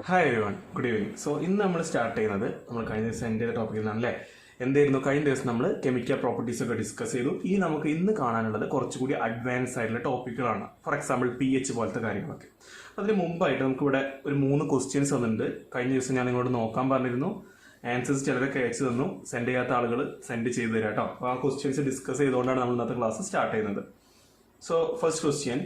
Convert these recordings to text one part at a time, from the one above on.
Hi everyone, good evening. So ഇന്ന് നമ്മൾ start ചെയ്യുന്നത് നമ്മൾ കഴിഞ്ഞ ദിവസം എൻ്റെ ടോപ്പിക്കിൽ നിന്നാണല്ലേ. എന്തായിരുന്നു കഴിഞ്ഞ ദിവസം നമ്മൾ കെമിക്കൽ പ്രോപ്പർട്ടീസ് ഒക്കെ ഡിസ്കസ് ചെയ്തു. ഈ നമുക്ക് ഇന്ന് കാണാനുള്ളത് കുറച്ചുകൂടി അഡ്വാൻസ് ആയിട്ടുള്ള ടോപ്പിക്കുകളാണ്. ഫോർ എക്സാമ്പിൾ pH പോലത്തെ കാര്യങ്ങളൊക്കെ. അതിന് മുമ്പായിട്ട് നമുക്കിവിടെ ഒരു 3 ക്വസ്റ്റ്യൻസ് വന്നിട്ടുണ്ട്. കഴിഞ്ഞ ദിവസം ഞാൻ നിങ്ങളോട് നോക്കാൻ പറഞ്ഞിരുന്നു. ആൻസേഴ്സ് ചിലരൊക്കെ അയച്ചു തന്നു. സെൻഡ് ചെയ്യാത്ത ആളുകൾ സെൻഡ് ചെയ്ത് തരാം കേട്ടോ. അപ്പോൾ ആ ക്വസ്റ്റ്യൻസ് ഡിസ്കസ് ചെയ്തുകൊണ്ടാണ് നമ്മൾ ഇന്നത്തെ ക്ലാസ് സ്റ്റാർട്ട് ചെയ്യുന്നത്. So, first question,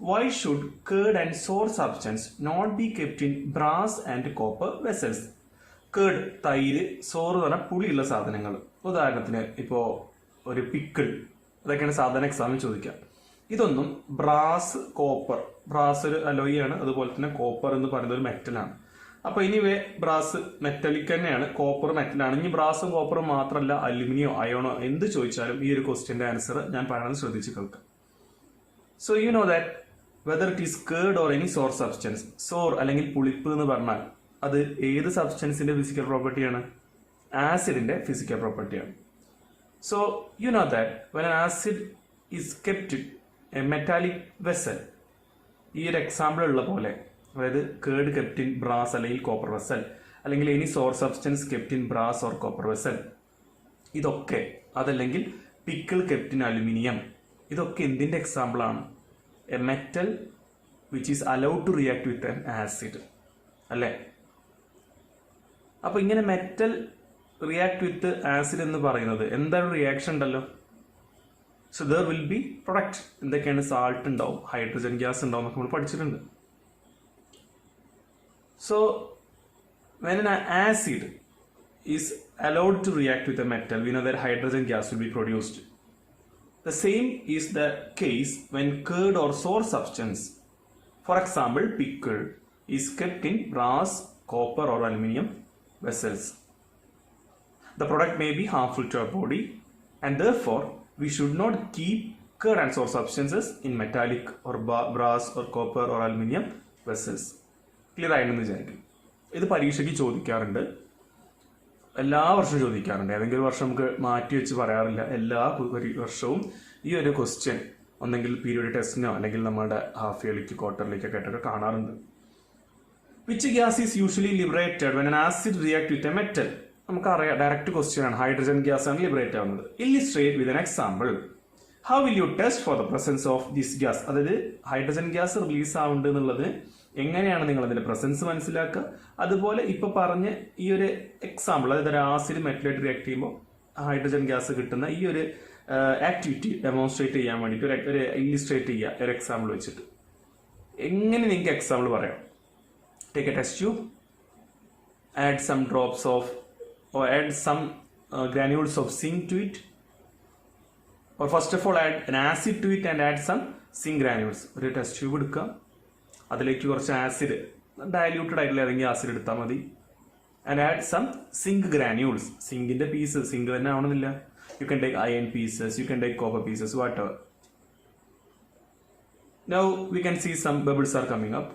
why should curd and sour substance not be kept in brass and copper vessels? Curd, തൈര്, സോറ് എന്ന് പറഞ്ഞാൽ പുളിയുള്ള സാധനങ്ങൾ. ഉദാഹരണത്തിന് ഇപ്പോൾ ഒരു പിക്കിൾ, അതൊക്കെയാണ് സാധാരണ എക്സാമിൽ ചോദിക്കുക. ഇതൊന്നും ബ്രാസ്, കോപ്പർ, ബ്രാസ് ഒരു അലോയിയാണ്, അതുപോലെ തന്നെ കോപ്പർ എന്ന് പറയുന്നത് ഒരു മെറ്റലാണ്. അപ്പോൾ ഇനിവേ ബ്രാസ് മെറ്റലിക് തന്നെയാണ്, കോപ്പർ മെറ്റലാണ്. ഇനി ബ്രാസും കോപ്പറും മാത്രമല്ല, അലുമിനിയോ, അയോണോ എന്ത് ചോദിച്ചാലും ഈ ഒരു ക്വസ്റ്റ്യൻ്റെ ആൻസർ ഞാൻ പറയുന്നത് ശ്രദ്ധിച്ച് കേൾക്കാം. So you know that whether it is curd or any sour substance, sour അല്ലെങ്കിൽ പുളിപ്പ് എന്ന് പറഞ്ഞാൽ അത് ഏത് സബ്സ്റ്റൻസിന്റെ ഫിസിക്കൽ പ്രോപ്പർട്ടിയാണ്? ആസിഡിന്റെ ഫിസിക്കൽ പ്രോപ്പർട്ടിയാണ്. So you know that when an acid is kept in a metallic vessel, ഈ ഒരു എക്സാമ്പിൾ ഉള്ള പോലെ, അതായത് curd kept in brass അല്ലെങ്കിൽ കോപ്പർ വെസൽ, അല്ലെങ്കിൽ any sour substance kept in brass or copper vessel, ഇതൊക്കെ, അതല്ലെങ്കിൽ pickle kept in aluminium, ഇതൊക്കെ എന്തിന്റെ എക്സാമ്പിൾ ആണ്? A metal which is allowed to react with an acid അല്ലേ? അപ്പൊ ഇങ്ങനെ മെറ്റൽ റിയാക്ട് വിത്ത് ആസിഡ് എന്ന് പറയുന്നത് എന്താണ് റിയാക്ഷൻ ഉണ്ടല്ലോ. So there will be product. എന്തൊക്കെയാണ്? സാൾട്ട് ഉണ്ടാവും, ഹൈഡ്രജൻ ഗ്യാസ് ഉണ്ടാവും എന്നൊക്കെ നമ്മൾ പഠിച്ചിട്ടുണ്ട്. So when an acid is allowed to react with a metal, we know that hydrogen gas will be produced. The same is the case when curd or sour substance, for example pickle, is kept in brass, copper or aluminium vessels. The product may be harmful to our body, and therefore we should not keep curd and sour substances in metallic or brass or copper or aluminium vessels. Clear ആയെന്ന് വിചാരിക്കും. ഇത് പരീക്ഷയ്ക്ക് ചോദിക്കാറുണ്ട്, എല്ലാ വർഷവും ചോദിക്കാറുണ്ട്. ഏതെങ്കിലും ഒരു വർഷം നമുക്ക് മാറ്റി വെച്ച് പറയാറില്ല. എല്ലാ വർഷവും ഈ ഒരു ക്വസ്റ്റ്യൻ ഒന്നെങ്കിൽ പീരിയഡ് ടെസ്റ്റിനോ അല്ലെങ്കിൽ നമ്മുടെ ഹാഫ് ഇയർലിക്ക്, ക്വാർട്ടർലിക്കൊക്കെ ആയിട്ടൊക്കെ കാണാറുണ്ട്. Which gas is usually liberated when an acid react with a metal? നമുക്കറിയാം, ഡയറക്റ്റ് ക്വസ്റ്റ്യൻ ആണ്. ഹൈഡ്രജൻ ഗ്യാസ് ആണ് ലിബറേറ്റ് ആവുന്നത്. Illustrate with an example. How will you test for the presence of this gas? അതായത് hydrogen gas release ആവുന്നുണ്ട് എന്നുള്ളത് എങ്ങനെയാണ് നിങ്ങൾ അതിന്റെ പ്രസൻസ് മനസ്സിലാക്കുക? അതുപോലെ ഇപ്പൊ പറഞ്ഞ ഈ ഒരു എക്സാമ്പിൾ, അതായത് ഒരു ആസിഡ് മെറ്റലായിട്ട് റിയാക്ട് ചെയ്യുമ്പോൾ ഹൈഡ്രജൻ ഗ്യാസ് കിട്ടുന്ന ഈ ഒരു ആക്ടിവിറ്റി ഡെമോൺസ്ട്രേറ്റ് ചെയ്യാൻ വേണ്ടിയിട്ട് ഒരു ഇല്ലിസ്ട്രേറ്റ് ചെയ്യുക ഒരു എക്സാമ്പിൾ വെച്ചിട്ട്. എങ്ങനെ നിങ്ങൾക്ക് എക്സാമ്പിൾ പറയാം? Take a test tube, add some drops of or add some granules of zinc to it, or first of all add an acid to it and add some zinc granules. ഒരു test tube എടുക്കുക, അതിലേക്ക് കുറച്ച് acid, diluted ആയിട്ടുള്ള ഏതെങ്കിലും acid എടുത്താൽ മതി. And add some zinc granules. സിങ്കിന്റെ piece zinc തന്നെ ആവണമെന്നില്ല. You can take iron pieces, you can take copper pieces, whatever. Now we can see some bubbles are coming up.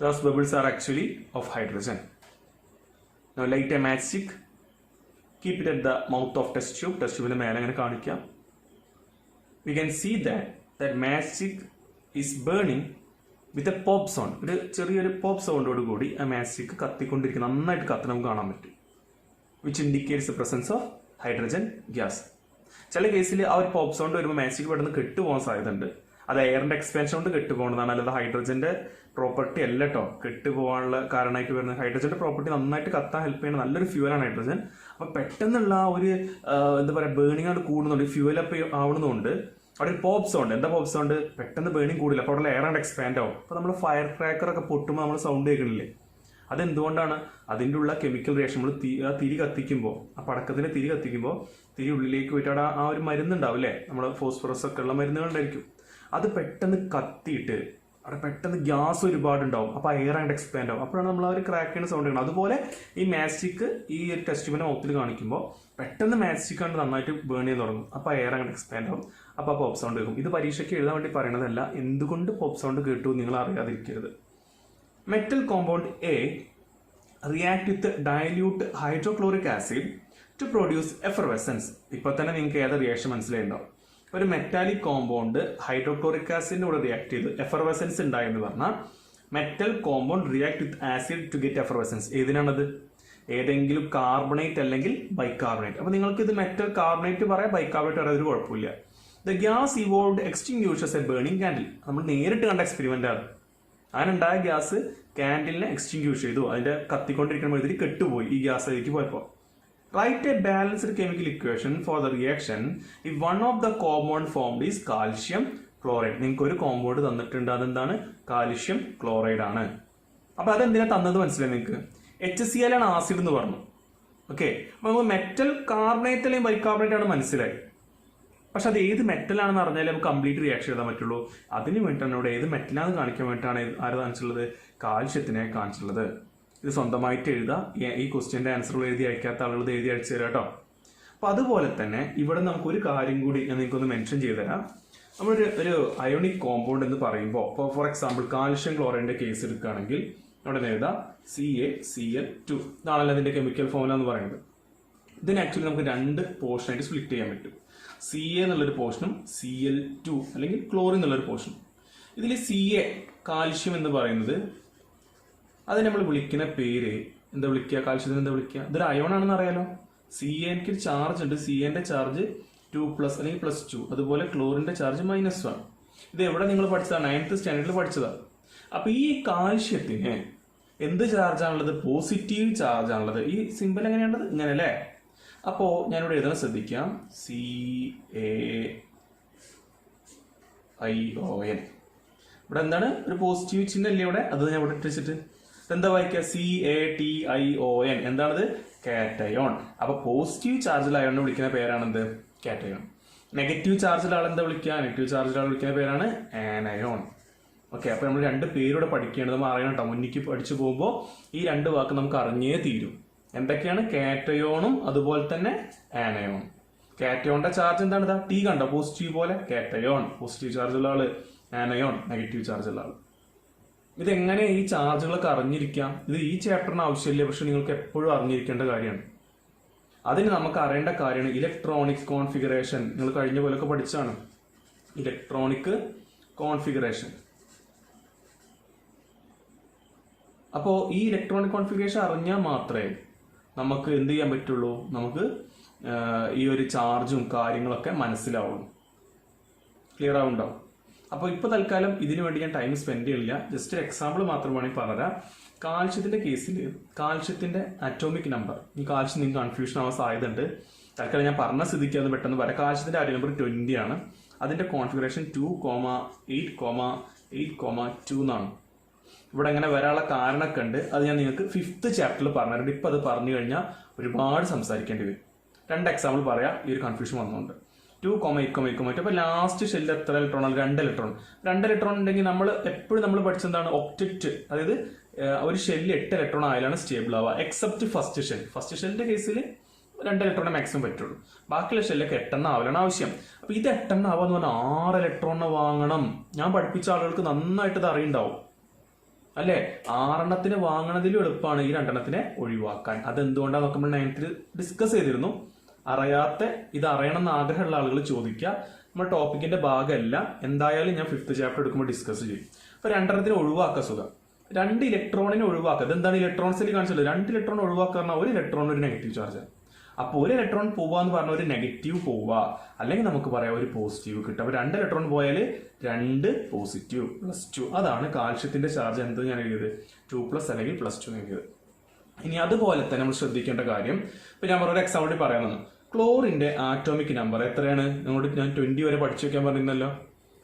Those bubbles are actually of hydrogen. Now light a matchstick, keep it at the mouth of test tube. Test tube മേലെ അങ്ങനെ കാണിക്കാം. We can see that matchstick is burning with a pop sound. ഒരു ചെറിയൊരു pop സൗണ്ടോട് കൂടി ആ matchstick കത്തിക്കൊണ്ടിരിക്കുന്ന, നന്നായിട്ട് കത്തി നമുക്ക് കാണാൻ പറ്റും. Which indicates the presence of hydrogen gas. ചില കേസിൽ ആ ഒരു പോപ്പ് സൗണ്ട് വരുമ്പോൾ matchstick പെട്ടെന്ന് കെട്ടുപോകാൻ സാധ്യതയുണ്ട്. അത് എയറിന്റെ എക്സ്പാൻഷൻ കൊണ്ട് കെട്ടുപോകുന്നതാണ്, അല്ലാതെ ഹൈഡ്രജന്റെ പ്രോപ്പർട്ടി അല്ല കേട്ടോ. കെട്ടുപോകാനുള്ള കാരണമായിട്ട് വരുന്നത് ഹൈഡ്രജന്റെ പ്രോപ്പർട്ടി നന്നായിട്ട് കത്താൻ ഹെൽപ്പ് ചെയ്യുന്ന നല്ലൊരു ഫ്യൂവലാണ് ഹൈഡ്രജൻ. അപ്പൊ പെട്ടെന്നുള്ള ആ ഒരു എന്താ പറയുക, ബേണിംഗ് ആണ് കൂടുന്നുണ്ട്, ഫ്യൂവൽ അപ്പ് ആവുന്നതുകൊണ്ട് അവിടെ ഒരു പോപ്പ് സൗണ്ട്. എന്താ പോപ്പ് സൗണ്ട്? പെട്ടെന്ന് ബേണിംഗ് കൂടില്ല, അപ്പോൾ അവിടെ എയർ ആൻഡ് എക്സ്പാൻഡ് ആവും. അപ്പോൾ നമ്മൾ ഫയർ ക്രാക്കർ ഒക്കെ പൊട്ടുമ്പോൾ നമ്മൾ സൗണ്ട് കേൾക്കണില്ലേ? അതെന്തുകൊണ്ടാണ്? അതിൻ്റെ ഉള്ള കെമിക്കൽ റിയാക്ഷൻ, നമ്മൾ തിരി കത്തിക്കുമ്പോൾ, ആ പടക്കത്തിന് തിരി കത്തിക്കുമ്പോൾ തിരി ഉള്ളിലേക്ക് പോയിട്ട് അവിടെ ആ ഒരു മരുന്നുണ്ടാവും അല്ലേ, നമ്മുടെ ഫോസ്ഫറസ് ഒക്കെ ഉള്ള മരുന്നുകളുണ്ടായിരിക്കും. അത് പെട്ടെന്ന് കത്തിയിട്ട് അവിടെ പെട്ടെന്ന് ഗ്യാസ് ഒരുപാടുണ്ടാവും. അപ്പോൾ എയർ ആൻഡ് എക്സ്പാൻഡ് ആവും. അപ്പോഴാണ് നമ്മൾ ആ ഒരു ക്രാക്ക് ചെയ്യുന്ന സൗണ്ട് കേൾക്കുന്നത്. അതുപോലെ ഈ മാസ്റ്റിക് ഈ ടെസ്റ്റ് ട്യൂബിന്റെ മൗത്തിൽ കാണിക്കുമ്പോൾ പെട്ടെന്ന് മാസ്റ്റിക് കണ്ട് നന്നായിട്ട് ബേൺ ചെയ്യാൻ തുടങ്ങും. അപ്പോൾ എയർ ആൻഡ് എക്സ്പാൻഡ് ആവും. അപ്പോൾ ആ പോപ്പ് സൗണ്ട് കേൾക്കും. ഇത് പരീക്ഷയ്ക്ക് എഴുതാൻ വേണ്ടി പറയണതല്ല, എന്തുകൊണ്ട് പോപ്പ് സൗണ്ട് കേട്ടു നിങ്ങൾ അറിയാതിരിക്കരുത്. Metal compound a react with dilute hydrochloric acid to produce effervescence. ഇപ്പൊ തന്നെ നിങ്ങൾക്ക് ഏത് റിയാക്ഷൻ മനസ്സിലായിട്ടുണ്ടാവും. ഒരു മെറ്റാലിക് കോമ്പൗണ്ട് ഹൈഡ്രോക്ലോറിക് ആസിഡിന്റെ കൂടെ റിയാക്ട് ചെയ്ത് എഫർവെസൻസ് ഉണ്ടായെന്ന് പറഞ്ഞാൽ metal compound react with acid to get effervescence. ഏതിനാണത്? ഏതെങ്കിലും കാർബണേറ്റ് അല്ലെങ്കിൽ ബൈകാർബണേറ്റ്. അപ്പൊ നിങ്ങൾക്ക് ഇത് മെറ്റൽ കാർബണേറ്റ് പറയാം, ബൈകാർബണേറ്റ് പറയാം, ഒരു കുഴപ്പമില്ല. The gas evolved extinguishes a burning candle. നമ്മൾ നേരിട്ട് കണ്ട എക്സ്പെരിമെന്റ് ആണ്. അതിനുണ്ടായ ഗ്യാസ് കാൻഡിലിനെ എക്സ്റ്റിങ്ക്യൂഷ് ചെയ്തു. അതിന്റെ കത്തിക്കൊണ്ടിരിക്കുമ്പോൾ ഇതിൽ കെട്ടുപോയി ഈ ഗ്യാസ് അതിലേക്ക് പോയപ്പോൾ. Write a balanced chemical equation for the reaction if one of the compound formed is calcium chloride. നിങ്ങൾക്ക് ഒരു കോമ്പൗണ്ട് തന്നിട്ടുണ്ട്, അതെന്താണ്? കാൽഷ്യം ക്ലോറൈഡ് ആണ്. അപ്പൊ അതെന്തിനാ തന്നത് മനസ്സിലായി നിങ്ങൾക്ക്? HCl ആണ് ആസിഡ് എന്ന് പറഞ്ഞു. ഓക്കെ, അപ്പൊ നമുക്ക് മെറ്റൽ കാർബണേറ്റ് അല്ലെങ്കിൽ ബൈകാർബണേറ്റ് ആണ് മനസ്സിലായി. പക്ഷെ അത് ഏത് മെറ്റലാണെന്ന് അറിഞ്ഞാലേ നമുക്ക് കംപ്ലീറ്റ് റിയാക്ഷൻ എഴുതാൻ പറ്റുള്ളൂ. അതിന് വേണ്ടിയിട്ടാണ് ഇവിടെ ഏത് മെറ്റലാണെന്ന് കാണിക്കാൻ വേണ്ടിയിട്ടാണ് ആര് കാണിച്ചുള്ളത്? കാൽഷ്യത്തിനെ കാണിച്ചുള്ളത്. ഇത് സ്വന്തമായിട്ട് എഴുതാം. ഈ ക്വസ്റ്റ്യന്റെ ആൻസറുകൾ എഴുതി അയക്കാത്ത ആളുകൾ എഴുതി അയച്ചു തരാം കേട്ടോ. അപ്പൊ അതുപോലെ തന്നെ ഇവിടെ നമുക്കൊരു കാര്യം കൂടി ഞാൻ നിങ്ങൾക്കൊന്ന് മെൻഷൻ ചെയ്തു തരാം. നമ്മളൊരു അയോണിക് കോമ്പൗണ്ട് എന്ന് പറയുമ്പോൾ, ഇപ്പോൾ ഫോർ എക്സാമ്പിൾ കാൽഷ്യം ക്ലോറൈഡിന്റെ കേസ് എടുക്കുകയാണെങ്കിൽ അവിടെ എഴുതാം CaCl2. ഇതാണല്ലോ അതിന്റെ കെമിക്കൽ ഫോർമുല എന്ന് പറയുന്നത്. ഇതിന് ആക്ച്വലി നമുക്ക് രണ്ട് പോർഷനായിട്ട് സ്പ്ലിറ്റ് ചെയ്യാൻ പറ്റും. Ca എന്നുള്ളൊരു പോർഷനും Cl2 അല്ലെങ്കിൽ ക്ലോറിൻ എന്നുള്ളൊരു പോർഷനും. ഇതിൽ Ca കാൽഷ്യം എന്ന് പറയുന്നത് അത് നമ്മൾ വിളിക്കുന്ന പേര് എന്താ വിളിക്കുക? കാൽഷ്യത്തിന് എന്താ വിളിക്കുക? ഇതൊരു അയോൺ ആണെന്ന് അറിയാലോ. Ca ഒരു ചാർജ് ഉണ്ട്. Ca ചാർജ് 2+ അല്ലെങ്കിൽ +2. അതുപോലെ ക്ലോറിന്റെ ചാർജ് -1. ഇത് എവിടെ നിങ്ങൾ പഠിച്ചതാണ്? 9th സ്റ്റാൻഡേർഡിൽ പഠിച്ചതാണ്. അപ്പൊ ഈ കാൽഷ്യത്തിന് എന്ത് ചാർജാണുള്ളത്? പോസിറ്റീവ് ചാർജ് ആണുള്ളത്. ഈ സിമ്പിൾ എങ്ങനെയാണത്? ഇങ്ങനെ അല്ലേ? അപ്പോ ഞാനിവിടെ എഴുതാൻ ശ്രദ്ധിക്കാം. CaION. ഇവിടെ എന്താണ്? ഒരു പോസിറ്റീവ് ചിഹ്നം അല്ലേ ഇവിടെ? അത് ഞാൻ ഇവിടെ ഇട്ടിട്ട് എന്താ വായിക്കുക? CaTiON. എന്താണത്? കാറ്റയോൺ. അപ്പൊ പോസിറ്റീവ് ചാർജിൽ അയോണിനെ വിളിക്കുന്ന പേരാണെന്ത്? കാറ്റയോൺ. നെഗറ്റീവ് ചാർജിൽ ആളെന്താ വിളിക്കുക? നെഗറ്റീവ് ചാർജിൽ ആൾ വിളിക്കുന്ന പേരാണ് ആനയോൺ. ഓക്കെ, അപ്പൊ നമ്മൾ രണ്ട് പേരൂടെ പഠിക്കേണ്ടത് നമ്മൾ അറിയണം കേട്ടോ. മുന്നിക്ക് പഠിച്ചു പോകുമ്പോൾ ഈ രണ്ട് വാക്ക് നമുക്ക് അറിഞ്ഞേ തീരും. എന്തൊക്കെയാണ്? കാറ്റയോണും അതുപോലെ തന്നെ ആനയോൺ. കാറ്റയോണിന്റെ ചാർജ് എന്താണ്? ഇതാ T കണ്ടോ? പോസിറ്റീവ് പോലെ കാറ്റയോൺ പോസിറ്റീവ് ചാർജ് ഉള്ള ആള്, ആനയോൺ നെഗറ്റീവ് ചാർജ് ഉള്ള ആള്. ഇതെങ്ങനെ ഈ ചാർജുകളൊക്കെ അറിഞ്ഞിരിക്കാം? ഇത് ഈ ചാപ്റ്ററിന് ആവശ്യമില്ല, പക്ഷെ നിങ്ങൾക്ക് എപ്പോഴും അറിഞ്ഞിരിക്കേണ്ട കാര്യമാണ്. അതിന് നമുക്ക് അറിയേണ്ട കാര്യമാണ് ഇലക്ട്രോണിക് കോൺഫിഗറേഷൻ. നിങ്ങൾ കഴിഞ്ഞ പോലൊക്കെ പഠിച്ചാണ് ഇലക്ട്രോണിക് കോൺഫിഗറേഷൻ. അപ്പോ ഈ ഇലക്ട്രോണിക് കോൺഫിഗറേഷൻ അറിഞ്ഞാൽ മാത്രമേ നമുക്ക് എന്ത് ചെയ്യാൻ പറ്റുള്ളൂ? നമുക്ക് ഈ ഒരു ചാർജും കാര്യങ്ങളൊക്കെ മനസ്സിലാവുള്ളൂ. ക്ലിയർ ആവുന്നുണ്ടോ? അപ്പോൾ ഇപ്പോൾ തൽക്കാലം ഇതിനു വേണ്ടി ഞാൻ ടൈം സ്പെൻഡ് ചെയ്യില്ല. ജസ്റ്റ് ഒരു എക്സാമ്പിൾ മാത്രമാണ് പറഞ്ഞുതരാം. കാൽഷ്യത്തിന്റെ കേസിൽ കാൽഷ്യത്തിന്റെ അറ്റോമിക് നമ്പർ, ഈ കാൽഷ്യം നിങ്ങൾക്ക് കൺഫ്യൂഷൻ ആവാൻ സാധ്യതയുണ്ട്. തൽക്കാലം ഞാൻ പറഞ്ഞ സ്ഥിതിക്ക് അത് പെട്ടെന്ന് പറയാം. കാൽഷ്യത്തിന്റെ ആറ്റോമിക് നമ്പർ 20 ആണ്. അതിന്റെ കോൺഫിഗറേഷൻ 2,8,8,2 എന്നാണ്. ഇവിടെ അങ്ങനെ വരാനുള്ള കാരണമൊക്കെ ഉണ്ട്. അത് ഞാൻ നിങ്ങൾക്ക് 5th ചാപ്റ്ററിൽ പറഞ്ഞിട്ടുണ്ട്. ഇപ്പം അത് പറഞ്ഞു കഴിഞ്ഞാൽ ഒരുപാട് സംസാരിക്കേണ്ടി വരും. രണ്ട് എക്സാമ്പിൾ പറയാം ഈ ഒരു കൺഫ്യൂഷൻ വന്നുകൊണ്ട്. 2,8,8,8. അപ്പോൾ ലാസ്റ്റ് ഷെല്ലിൽ എത്ര ഇലക്ട്രോൺ ആണ്? 2 ഇലക്ട്രോൺ. 2 ഇലക്ട്രോൺ ഉണ്ടെങ്കിൽ നമ്മൾ എപ്പോഴും നമ്മൾ പഠിച്ചെന്താണ്? ഒക്ടറ്റ്. അതായത് ഒരു ഷെല്ലിൽ 8 ഇലക്ട്രോൺ ആയാലാണ് സ്റ്റേബിൾ ആവുക. Except first shell. ഫസ്റ്റ് ഷെല്ലിന്റെ കേസിൽ 2 ഇലക്ട്രോണേ മാക്സിമം പറ്റുള്ളൂ. ബാക്കിയുള്ള ഷെല്ലൊക്കെ 8 ആവലാണ് ആവശ്യം. അപ്പൊ ഇത് 8 ആവാന്ന് പറഞ്ഞാൽ 6 ഇലക്ട്രോണിനെ വാങ്ങണം. ഞാൻ പഠിപ്പിച്ച ആളുകൾക്ക് നന്നായിട്ട് ഇത് അറിയുണ്ടാവും അല്ലെ? 6 വാങ്ങണതിലും എളുപ്പമാണ് ഈ 2 ഒഴിവാക്കാൻ. അതെന്തുകൊണ്ടാണ് നമ്മൾ 9th ഡിസ്കസ് ചെയ്തിരുന്നു. ഇത് അറിയണം എന്ന് ആഗ്രഹമുള്ള ആളുകൾ ചോദിക്കുക. നമ്മുടെ ടോപ്പിക്കിന്റെ ഭാഗമല്ല, എന്തായാലും ഞാൻ 5th ചാപ്റ്റർ എടുക്കുമ്പോൾ ഡിസ്കസ് ചെയ്യും. അപ്പൊ 2 ഒഴിവാക്കുക സുഖം. 2 ഇലക്ട്രോണിനെ ഒഴിവാക്കുക. എന്താണ് ഇലക്ട്രോൺസിൽ കാണിച്ചത്? 2 ഇലക്ട്രോൺ ഒഴിവാക്കുക പറഞ്ഞാൽ ഒരു ഇലക്ട്രോൺ ഒരു നെഗറ്റീവ് ചാർജ്. അപ്പോൾ ഒരു ഇലക്ട്രോൺ പോവുക എന്ന് പറഞ്ഞാൽ ഒരു നെഗറ്റീവ് പോവുക, അല്ലെങ്കിൽ നമുക്ക് പറയാം ഒരു പോസിറ്റീവ് കിട്ടും. അപ്പൊ 2 ഇലക്ട്രോൺ പോയാൽ 2 പോസിറ്റീവ് +2. അതാണ് കാൽഷ്യത്തിന്റെ ചാർജ്. എന്ത് ഞാൻ എഴുതിയത്? 2+ അല്ലെങ്കിൽ +2 എഴുതിയത്. ഇനി അതുപോലെ തന്നെ നമ്മൾ ശ്രദ്ധിക്കേണ്ട കാര്യം, ഇപ്പൊ ഞാൻ ഒരു എക്സാമ്പിൾ പറയാമെന്ന്. ക്ലോറിന്റെ ആറ്റോമിക് നമ്പർ എത്രയാണ്? നിങ്ങളോട് ഞാൻ 20 വരെ പഠിച്ചു വെക്കാൻ പറഞ്ഞിരുന്നല്ലോ.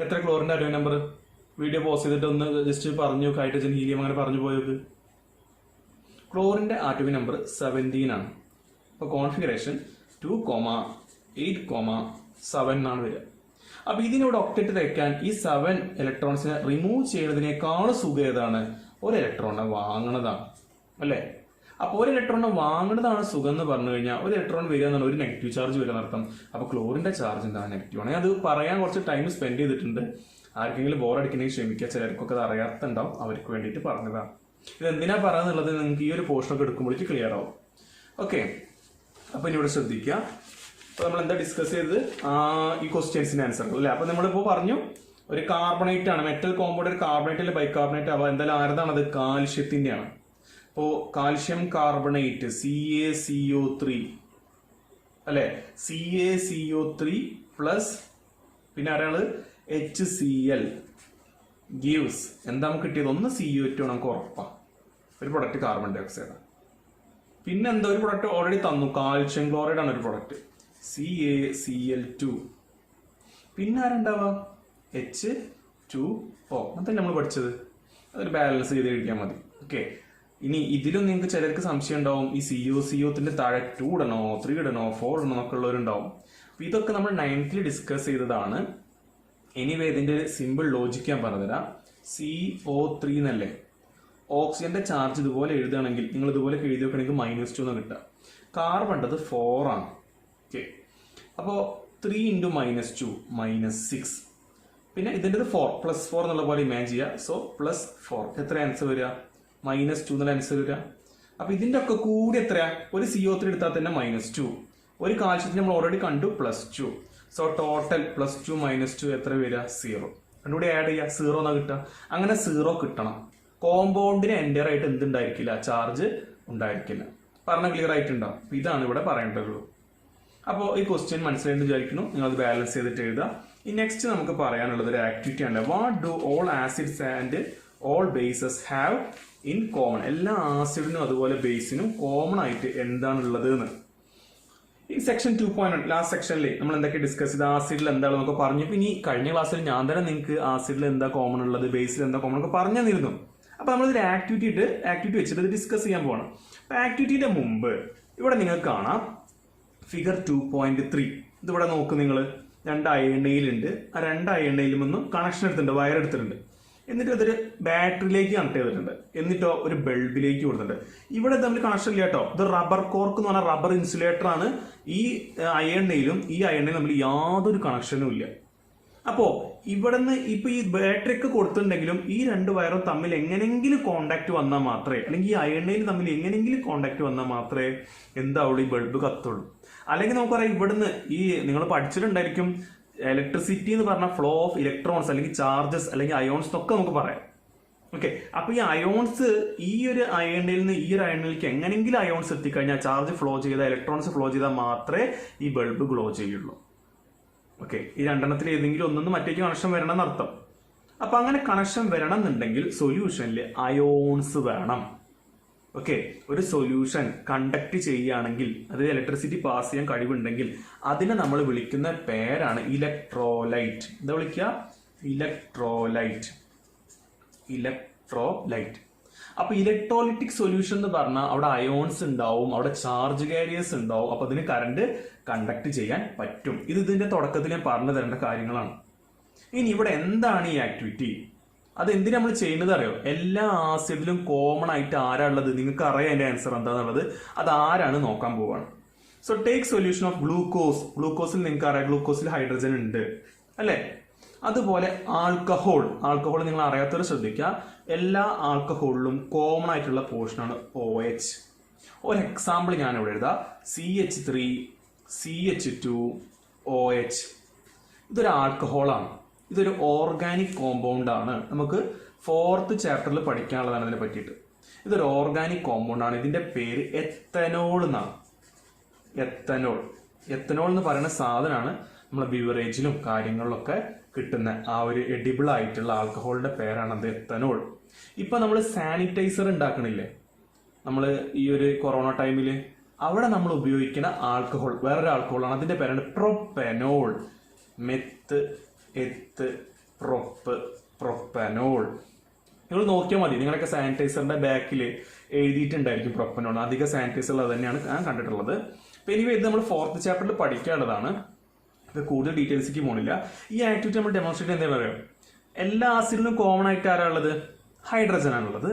എത്ര ക്ലോറിന്റെ ആറ്റോമിക് നമ്പർ? വീഡിയോ പോസ് ചെയ്തിട്ട് ഒന്ന് ജസ്റ്റ് പറഞ്ഞു. ഹൈഡ്രജൻ, ഹീലിയം അങ്ങനെ പറഞ്ഞു പോയത്. ക്ലോറിന്റെ ആറ്റോമിക് നമ്പർ 17 ആണ്. അപ്പൊ കോൺഫിഗറേഷൻ 2,8,7 എന്നാണ് വരിക. അപ്പൊ ഇതിനോട് ഒക്ടറ്റ് തയ്ക്കാൻ ഈ 7 ഇലക്ട്രോൺസിനെ റിമൂവ് ചെയ്യുന്നതിനേക്കാൾ സുഖം ഏതാണ്? ഒരു ഇലക്ട്രോണിനെ വാങ്ങണതാണ് അല്ലെ? അപ്പൊ ഒരു ഇലക്ട്രോണിനെ വാങ്ങുന്നതാണ് സുഖം എന്ന് പറഞ്ഞു കഴിഞ്ഞാൽ ഒരു ഇലക്ട്രോൺ വരിക എന്നാണ് ഒരു നെഗറ്റീവ് ചാർജ് വരിക എന്നർത്ഥം. അപ്പൊ ക്ലോറിന്റെ ചാർജ് എന്താണ്? നെഗറ്റീവ് ആണ്. അത് പറയാൻ കുറച്ച് ടൈം സ്പെൻഡ് ചെയ്തിട്ടുണ്ട്. ആർക്കെങ്കിലും ബോറടിക്കണമെങ്കിൽ ക്ഷമിക്കുക. ചിലർക്കൊക്കെ അത് അറിയാത്തുണ്ടാവും, അവർക്ക് വേണ്ടിയിട്ട് പറഞ്ഞതാണ്. ഇത് എന്തിനാ പറയാന്നുള്ളത് നിങ്ങൾക്ക് ഈ ഒരു പോർഷനൊക്കെ എടുക്കുമ്പോഴേക്ക് ക്ലിയർ ആവും. ഓക്കെ, അപ്പൊ ഇനി ഇവിടെ ശ്രദ്ധിക്കുക. അപ്പൊ നമ്മൾ എന്താ ഡിസ്കസ് ചെയ്തത്? ഈ ക്വസ്റ്റ്യൻസിന്റെ ആൻസർ അല്ലെ? അപ്പൊ നമ്മളിപ്പോ പറഞ്ഞു ഒരു കാർബണേറ്റ് ആണ്, മെറ്റൽ കോമ്പൗണ്ട് ഒരു കാർബണേറ്റ് അല്ലെങ്കിൽ ബൈകാർബണേറ്റ് ആവാം. എന്തായാലും ആരതാണത്? കാൽഷ്യത്തിന്റെയാണ്. അപ്പോ കാൽഷ്യം കാർബണേറ്റ് CaCO3 അല്ലെ, CaCO3 പ്ലസ് പിന്നെ ആരാണ് HCl ഗീവ്സ് എന്താ നമുക്ക് കിട്ടിയത്? ഒന്ന് CO2 നമുക്ക് ഉറപ്പാ, ഒരു പ്രൊഡക്റ്റ് കാർബൺ ഡൈ ഓക്സൈഡ്. പിന്നെ എന്താ ഒരു പ്രൊഡക്റ്റ് ഓൾറെഡി തന്നു, കാൽഷ്യം ക്ലോറൈഡ് ആണ് ഒരു പ്രൊഡക്റ്റ്, CaCl2. പിന്നെ ആരുണ്ടാവുക? H2O. അതാണ് നമ്മൾ പഠിച്ചത്. അതൊരു ബാലൻസ് ചെയ്ത് കഴിക്കാൻ മതി. ഓക്കെ. ഇനി ഇതിലും നിങ്ങൾക്ക് ചിലർക്ക് സംശയം ഉണ്ടാവും, ഈ CO താഴെ 2 ഇടണോ 3 ഇടണോ 4 ഇടണോ എന്നൊക്കെ ഉള്ളവരുണ്ടാവും. അപ്പൊ ഇതൊക്കെ നമ്മൾ 9th ഡിസ്കസ് ചെയ്തതാണ്. എനിവേ ഇതിന്റെ ഒരു സിമ്പിൾ ലോജിക്ക് ഞാൻ പറഞ്ഞുതരാം. CO3 എന്നല്ലേ, ഓക്സിജന്റെ ചാർജ് ഇതുപോലെ എഴുതുകയാണെങ്കിൽ നിങ്ങൾ ഇതുപോലെ എഴുതി വെക്കണമെങ്കിൽ -2 എന്ന് കിട്ടുക. കാർബണ്ടത് 4 ആണ്. ഓക്കെ. അപ്പോൾ 3 × -2 -6. പിന്നെ ഇതിൻ്റെ 4 +4 എന്നുള്ള പോലെ ഇമാജിൻ ചെയ്യുക. സോ +4 എത്ര ആൻസർ വരിക? -2 എന്നുള്ള ആൻസർ വരിക. അപ്പൊ ഇതിന്റെ ഒക്കെ കൂടി എത്രയാ? ഒരു CO3 എടുത്താൽ തന്നെ -2, ഒരു കാൽഷ്യത്തിന് നമ്മൾ ഓൾറെഡി കണ്ടു +2. സോ ടോട്ടൽ +2 -2 എത്ര വരിക? 0. രണ്ടുകൂടി ആഡ് ചെയ്യുക, 0 എന്നാ കിട്ടുക. അങ്ങനെ 0 കിട്ടണം. കോമ്പൗണ്ടിന് എൻ്റർ ആയിട്ട് എന്തുണ്ടായിരിക്കില്ല? ചാർജ് ഉണ്ടായിരിക്കില്ല. പറഞ്ഞ ക്ലിയർ ആയിട്ടുണ്ടാവും. ഇതാണ് ഇവിടെ പറയേണ്ടതുള്ളൂ. അപ്പോൾ ഈ ക്വസ്റ്റ്യൻ മനസ്സിലായിട്ട് വിചാരിക്കുന്നു. നിങ്ങൾ അത് ബാലൻസ് ചെയ്തിട്ട് എഴുതുക. ഈ നെക്സ്റ്റ് നമുക്ക് പറയാനുള്ളത് ഒരു ആക്ടിവിറ്റി ആണ്. What do all acids and all bases have in common? എല്ലാ ആസിഡിനും അതുപോലെ ബേസിനും കോമൺ ആയിട്ട് എന്താണുള്ളത് എന്ന്. ഈ സെക്ഷൻ 2.1 ലാസ്റ്റ് സെക്ഷനിൽ നമ്മൾ എന്തൊക്കെ ഡിസ്കസ് ചെയ്ത് ആസിഡിൽ എന്താണ് നമുക്ക് പറഞ്ഞു. ഇനി കഴിഞ്ഞ ക്ലാസ്സിൽ ഞാൻ തന്നെ നിങ്ങൾക്ക് ആസിഡിൽ എന്താ കോമൺ ഉള്ളത്, ബേസിൽ എന്താ കോമൺ ഒക്കെ പറഞ്ഞു തന്നിരുന്നു. അപ്പൊ നമ്മളിതൊരു ആക്ടിവിറ്റി വെച്ചിട്ട് ഡിസ്കസ് ചെയ്യാൻ പോകണം. അപ്പൊ ആക്ടിവിറ്റിയുടെ മുമ്പ് ഇവിടെ നിങ്ങൾക്ക് കാണാം ഫിഗർ 2.3. ഇതിവിടെ നോക്ക് നിങ്ങൾ, 2 അയണയിലുണ്ട്. ആ 2 അയണയിലും ഒന്നും കണക്ഷൻ എടുത്തിട്ടുണ്ട്, വയർ എടുത്തിട്ടുണ്ട്. എന്നിട്ട് അതൊരു ബാറ്ററിയിലേക്ക് കണക്ട് ചെയ്തിട്ടുണ്ട്. എന്നിട്ടോ ഒരു ബൾബിലേക്ക് കൊടുത്തിട്ടുണ്ട്. ഇവിടെ തമ്മിൽ കണക്ഷൻ ഇല്ല കേട്ടോ. ഇത് റബ്ബർ കോർക്ക് എന്ന് പറഞ്ഞാൽ റബ്ബർ ഇൻസുലേറ്റർ ആണ്. ഈ അയണയിലും ഈ അയണയിലും തമ്മിൽ യാതൊരു കണക്ഷനും ഇല്ല. അപ്പോ ഇവിടുന്ന് ഇപ്പൊ ഈ ബാറ്ററി ഒക്കെ കൊടുത്തിട്ടുണ്ടെങ്കിലും ഈ 2 വയറും തമ്മിൽ എങ്ങനെങ്കിലും കോണ്ടാക്ട് വന്നാൽ മാത്രമേ, അല്ലെങ്കിൽ ഈ അയണയിൽ തമ്മിൽ എങ്ങനെങ്കിലും കോണ്ടാക്ട് വന്നാൽ മാത്രമേ എന്താവുള്ളൂ, ഈ ബൾബ് കത്തുള്ളൂ. അല്ലെങ്കിൽ നമുക്കറിയാം ഇവിടുന്ന് ഈ നിങ്ങൾ പഠിച്ചിട്ടുണ്ടായിരിക്കും, ഇലക്ട്രിസിറ്റി എന്ന് പറഞ്ഞ ഫ്ലോ ഓഫ് ഇലക്ട്രോൺസ് അല്ലെങ്കിൽ ചാർജസ് അല്ലെങ്കിൽ അയോൺസ് എന്നൊക്കെ നമുക്ക് പറയാം. ഓക്കെ. അപ്പൊ ഈ അയോൺസ് ഈ ഒരു അയണിൽ നിന്ന് ഈ ഒരു അയണിലേക്ക് എങ്ങനെങ്കിലും അയോൺസ് എത്തിക്കഴിഞ്ഞാൽ, ചാർജ് ഫ്ലോ ചെയ്താൽ, ഇലക്ട്രോൺസ് ഫ്ലോ ചെയ്താൽ മാത്രമേ ഈ ബൾബ് ഗ്ലോ ചെയ്യുള്ളൂ. ഓക്കെ. ഈ രണ്ടെണ്ണത്തിൽ ഏതെങ്കിലും ഒന്നൊന്ന് മറ്റേക്ക് കണക്ഷൻ വരണം എന്നർത്ഥം. അപ്പൊ അങ്ങനെ കണക്ഷൻ വരണം എന്നുണ്ടെങ്കിൽ സൊല്യൂഷനിൽ അയോൺസ് വേണം. ഓക്കെ. ഒരു സൊല്യൂഷൻ കണ്ടക്ട് ചെയ്യുകയാണെങ്കിൽ, അത് ഇലക്ട്രിസിറ്റി പാസ് ചെയ്യാൻ കഴിവുണ്ടെങ്കിൽ അതിനെ നമ്മൾ വിളിക്കുന്ന പേരാണ് ഇലക്ട്രോലൈറ്റ്. എന്താ വിളിക്കുക? ഇലക്ട്രോലൈറ്റ്. അപ്പൊ ഇലക്ട്രോലിറ്റിക് സൊല്യൂഷൻ എന്ന് പറഞ്ഞാൽ അവിടെ അയോൺസ് ഉണ്ടാവും, അവിടെ ചാർജ് കാരിയേഴ്സ് ഉണ്ടാവും. അപ്പൊ അതിന് കറണ്ട് കണ്ടക്ട് ചെയ്യാൻ പറ്റും. ഇത് ഇതിന്റെ തുടക്കത്തിൽ ഞാൻ പറഞ്ഞു തരേണ്ട കാര്യങ്ങളാണ്. ഇനി ഇവിടെ എന്താണ് ഈ ആക്ടിവിറ്റി? അത് എന്തിനാ നമ്മൾ ചെയ്യുന്നത് അറിയോ? എല്ലാ ആസിഡിലും കോമൺ ആയിട്ട് ആരാ ഉള്ളത്? നിങ്ങൾക്ക് അറിയാം അതിന്റെ ആൻസർ എന്താണെന്നുള്ളത്. അത് ആരാണ് നോക്കാൻ പോവാണ്. So take solution of glucose. ഗ്ലൂക്കോസിൽ നിങ്ങൾക്ക് അറിയാം, ഗ്ലൂക്കോസിൽ ഹൈഡ്രജൻ ഉണ്ട് അല്ലെ. അതുപോലെ ആൽക്കഹോൾ നിങ്ങൾ അറിയാത്തവർ ശ്രദ്ധിക്കുക. എല്ലാ ആൽക്കഹോളിലും കോമൺ ആയിട്ടുള്ള പോർഷനാണ് OH. ഒരു എക്സാമ്പിൾ ഞാൻ ഇവിടെ എഴുതാം. CH3 CH2 OH. ഇതൊരു ആൽക്കഹോളാണ്. ഇതൊരു ഓർഗാനിക് കോമ്പൗണ്ട് ആണ്. നമുക്ക് 4th ചാപ്റ്ററിൽ പഠിക്കാനുള്ളതാണ് ഇതിനെ പറ്റിയിട്ട്. ഇതൊരു ഓർഗാനിക് കോമ്പൗണ്ട് ആണ്. ഇതിന്റെ പേര് എത്തനോൾ എന്നാണ്. എത്തനോൾ എന്ന് പറയുന്ന സാധനമാണ് നമ്മളെ ബിവറേജിലും കാര്യങ്ങളിലൊക്കെ കിട്ടുന്ന ആ ഒരു എഡിബിൾ ആയിട്ടുള്ള ആൽക്കഹോളിന്റെ പേരാണത് എത്തനോൾ. ഇപ്പൊ നമ്മൾ സാനിറ്റൈസർ ഉണ്ടാക്കണില്ലേ, നമ്മൾ ഈ ഒരു കൊറോണ ടൈമില് അവിടെ നമ്മൾ ഉപയോഗിക്കുന്ന ആൽക്കഹോൾ വേറൊരു ആൽക്കഹോളാണ്. അതിന്റെ പേരാണ് പ്രൊപ്പനോൾ. മെത്ത് എത്ത് പ്രൊപ്പനോൾ. നിങ്ങൾ നോക്കിയാൽ മതി, നിങ്ങളൊക്കെ സാനിറ്റൈസറിന്റെ ബാക്കിൽ എഴുതിയിട്ടുണ്ടായിരിക്കും പ്രൊപ്പനോൾ. അധിക സാനിറ്റൈസർ അത് തന്നെയാണ് ഞാൻ കണ്ടിട്ടുള്ളത്. അപ്പൊ എനിവേ ഇത് നമ്മൾ 4th ചാപ്റ്ററിൽ പഠിക്കാനുള്ളതാണ്. ഇത് കൂടുതൽ ഡീറ്റെയിൽസിലേക്ക് പോകണില്ല. ഈ ആക്ടിവിറ്റി നമ്മൾ ഡെമോൺസ്ട്രേറ്റ് എന്താ പറയുക? എല്ലാ ആസിഡിലും കോമൺ ആയിട്ട് ആരാളുള്ളത്? ഹൈഡ്രജൻ ആണുള്ളത്.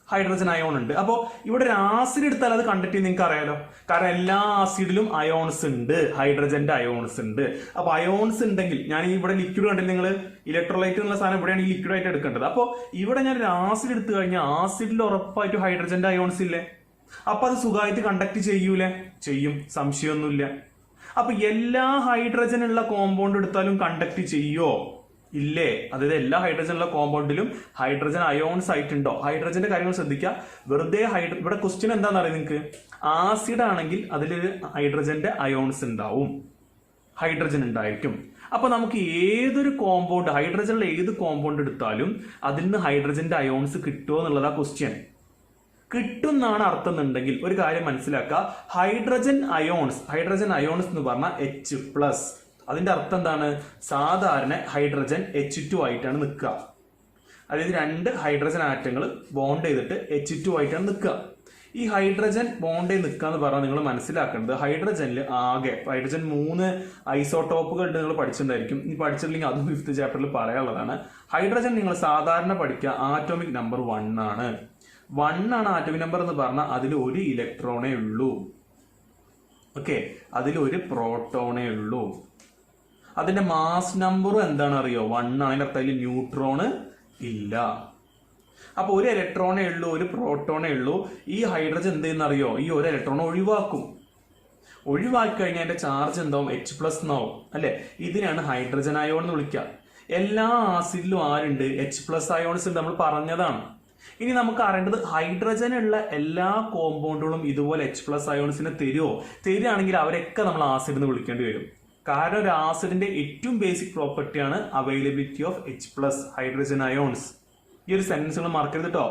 ഹൈഡ്രജൻ അയോൺ ഉണ്ട്. അപ്പോൾ ഇവിടെ ഒരു ആസിഡ് എടുത്താൽ അത് കണ്ടക്ട് ചെയ്ത് നിങ്ങൾക്ക് അറിയാലോ. കാരണം എല്ലാ ആസിഡിലും അയോൺസ് ഉണ്ട്, ഹൈഡ്രജന്റെ അയോൺസ് ഉണ്ട്. അപ്പൊ അയോൺസ് ഉണ്ടെങ്കിൽ, ഞാൻ ഇവിടെ ലിക്വിഡ് കണ്ടില്ല നിങ്ങൾ, ഇലക്ട്രോലൈറ്റ് എന്നുള്ള സാധനം ഇവിടെയാണ് ഈ ലിക്വിഡ് ആയിട്ട് എടുക്കേണ്ടത്. അപ്പോൾ ഇവിടെ ഞാൻ ഒരു ആസിഡ് എടുത്തു കഴിഞ്ഞാൽ ആസിഡിൽ ഉറപ്പായിട്ട് ഹൈഡ്രജന്റെ അയോൺസ് ഇല്ലേ? അപ്പൊ അത് സുഖമായിട്ട് കണ്ടക്ട് ചെയ്യൂലേ? ചെയ്യും, സംശയമൊന്നുമില്ല. അപ്പൊ എല്ലാ ഹൈഡ്രജൻ ഉള്ള കോമ്പൗണ്ട് എടുത്താലും കണ്ടക്ട് ചെയ്യോ? ഇല്ലേ? അതായത് എല്ലാ ഹൈഡ്രജനുള്ള കോമ്പൗണ്ടിലും ഹൈഡ്രജൻ അയോൺസ് ആയിട്ടുണ്ടോ? ഹൈഡ്രജന്റെ കാര്യങ്ങൾ ശ്രദ്ധിക്കുക. വെറുതെ ഇവിടെ ക്വസ്റ്റ്യൻ എന്താണെന്ന് അറിയാം നിങ്ങൾക്ക്? ആസിഡ് ആണെങ്കിൽ അതിൽ ഹൈഡ്രജന്റെ അയോൺസ് ഉണ്ടാവും, ഹൈഡ്രജൻ ഉണ്ടായിരിക്കും. അപ്പൊ നമുക്ക് ഏതൊരു കോമ്പൗണ്ട്, ഹൈഡ്രജനുള്ള ഏത് കോമ്പൗണ്ട് എടുത്താലും അതിൽ നിന്ന് ഹൈഡ്രജന്റെ അയോൺസ് കിട്ടുമോ എന്നുള്ളതാ ക്വസ്റ്റ്യൻ. കിട്ടും എന്നാണ് അർത്ഥം എന്നുണ്ടെങ്കിൽ ഒരു കാര്യം മനസ്സിലാക്കുക, ഹൈഡ്രജൻ അയോൺസ് എന്ന് പറഞ്ഞാൽ H+. അതിന്റെ അർത്ഥം എന്താണ്? സാധാരണ ഹൈഡ്രജൻ H2 ആയിട്ടാണ് നിൽക്കുക. അതായത് രണ്ട് ഹൈഡ്രജൻ ആറ്റങ്ങൾ ബോണ്ട് ചെയ്തിട്ട് H2 ആയിട്ടാണ് നിൽക്കുക. ഈ ഹൈഡ്രജൻ ബോണ്ട് ചെയ്ത് നിൽക്കുക എന്ന് പറഞ്ഞാൽ നിങ്ങൾ മനസ്സിലാക്കേണ്ടത് ഹൈഡ്രജനിൽ ഹൈഡ്രജൻ 3 ഐസോട്ടോപ്പുകൾ നിങ്ങൾ പഠിച്ചിട്ടുണ്ടായിരിക്കും. ഇനി പഠിച്ചിട്ടില്ലെങ്കിൽ അതും 5th ചാപ്റ്ററിൽ പറയാനുള്ളതാണ്. ഹൈഡ്രജൻ നിങ്ങൾ സാധാരണ പഠിക്കുക ആറ്റോമിക് നമ്പർ 1 ആണ്. 1 ആണ് ആറ്റോമിക് നമ്പർ എന്ന് പറഞ്ഞാൽ അതിൽ ഒരു ഇലക്ട്രോണേ ഉള്ളൂ. ഓക്കെ, അതിൽ ഒരു പ്രോട്ടോണേ ഉള്ളൂ. അതിന്റെ മാസ് നമ്പറും എന്താണ് അറിയോ? 1 ആണ്. അതിന്റെ അർത്ഥം അതിൽ ന്യൂട്രോണ് ഇല്ല. അപ്പൊ ഒരു ഇലക്ട്രോണേ ഉള്ളൂ, ഒരു പ്രോട്ടോണേ ഉള്ളൂ. ഈ ഹൈഡ്രജൻ എന്ത് ചെയ്യുന്നറിയോ? ഈ ഒരു ഇലക്ട്രോൺ ഒഴിവാക്കി കഴിഞ്ഞാൽ അതിന്റെ ചാർജ് എന്താവും? H+ എന്നാവും അല്ലെ? ഇതിനാണ് ഹൈഡ്രജൻ അയോൺ എന്ന് വിളിക്കുക. എല്ലാ ആസിഡിലും ആരുണ്ട്? H+ അയോൺസ് ഉണ്ട്, നമ്മൾ പറഞ്ഞതാണ്. ഇനി നമുക്ക് അറിയേണ്ടത് ഹൈഡ്രജനുള്ള എല്ലാ കോമ്പൗണ്ടുകളും ഇതുപോലെ H+ അയോൺസിനെ തരുവാണെങ്കിൽ അവരൊക്കെ നമ്മൾ ആസിഡ് എന്ന് വിളിക്കേണ്ടി വരും. കാരണം ഒരു ആസിഡിന്റെ ഏറ്റവും ബേസിക് പ്രോപ്പർട്ടിയാണ് availability of H+ hydrogen ions. ഈ ഒരു സെന്റൻസ് നിങ്ങൾ മറക്കരുത് കേട്ടോ.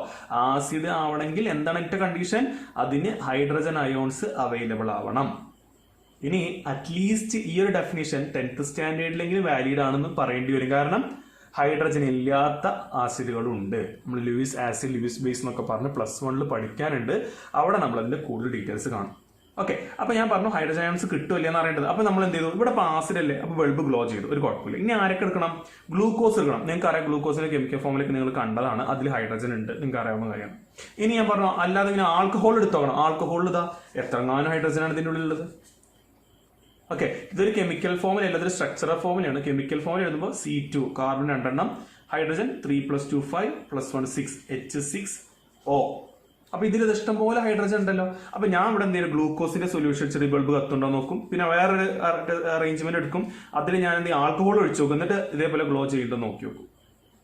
ആസിഡ് ആവണമെങ്കിൽ എന്താണ് അതിന്റെ കണ്ടീഷൻ? അതിന് ഹൈഡ്രജൻ അയോൺസ് അവൈലബിൾ ആവണം. ഇനി അറ്റ്ലീസ്റ്റ് ഈ ഒരു ഡെഫിനിഷൻ 10th സ്റ്റാൻഡേർഡിലെങ്കിലും വാലിഡ് ആണെന്ന് പറയേണ്ടി വരും. കാരണം ഹൈഡ്രജൻ ഇല്ലാത്ത ആസിഡുകളും ഉണ്ട്. നമ്മൾ ലൂയിസ് ആസിഡ്, ലൂയിസ് ബേസ് എന്നൊക്കെ പറഞ്ഞ് +1 പഠിക്കാനുണ്ട്. അവിടെ നമ്മൾ അതിന്റെ കൂടുതൽ ഡീറ്റെയിൽസ് കാണും. ഓക്കെ, അപ്പൊ ഞാൻ പറഞ്ഞു ഹൈഡ്രജൻ അയോൺസ് കിട്ടുമല്ലേ എന്ന് അറിയേണ്ടത്. അപ്പൊ നമ്മൾ എന്ത് ചെയ്തു? ഇവിടെ ആസിഡ് അല്ലേ, അപ്പൊ ബൾബ് ഗ്ലോ ചെയ്തു, ഒരു കുഴപ്പമില്ല. ഇനി ആരൊക്കെ എടുക്കണം? ഗ്ലൂക്കോസ് എടുക്കണം. നിങ്ങൾക്ക് അറിയാം, ഗ്ലൂക്കോസിന്റെ കെമിക്കൽ ഫോമിലേക്ക് നിങ്ങൾ കണ്ടതാണ്, അതിൽ ഹൈഡ്രജൻ ഉണ്ട്, നിങ്ങൾക്ക് അറിയാവുന്ന കാര്യമാണ്. ഇനി ഞാൻ പറഞ്ഞു അല്ലാതെ ഇങ്ങനെ ആൽക്കഹോൾ എടുത്തോക്കണം. ആൽക്കഹോളിൽ ഇതാ എത്രങ്ങാനും ഹൈഡ്രജൻ ആണ് ഇതിന്റെ ഉള്ളിലുള്ളത്. ഓക്കെ, ഇതൊരു കെമിക്കൽ ഫോമിൽ അല്ല, ഇതൊരു സ്ട്രക്ചറൽ ഫോമിലാണ്. കെമിക്കൽ ഫോമിൽ എഴുതുമ്പോൾ C2 കാർബൺ 2 എണ്ണം, ഹൈഡ്രജൻ 3 + 2 5 + 1 6 H6O. അപ്പൊ ഇതിൽ ഇഷ്ടം പോലെ ഹൈഡ്രജൻ ഉണ്ടല്ലോ. അപ്പൊ ഞാൻ ഇവിടെ എന്തെങ്കിലും ഗ്ലൂക്കോസിന്റെ സൊല്യൂഷൻ ചെറിയ ബൾബ് കത്തുണ്ടോ നോക്കും. പിന്നെ വേറൊരു അറേഞ്ച്മെന്റ് എടുക്കും, അതിൽ ഞാൻ എന്തെങ്കിലും ആൽക്കഹോൾ ഒഴിച്ചു നോക്കും, എന്നിട്ട് ഇതേപോലെ ഗ്ലോ ചെയ്തിട്ട് നോക്കി നോക്കും.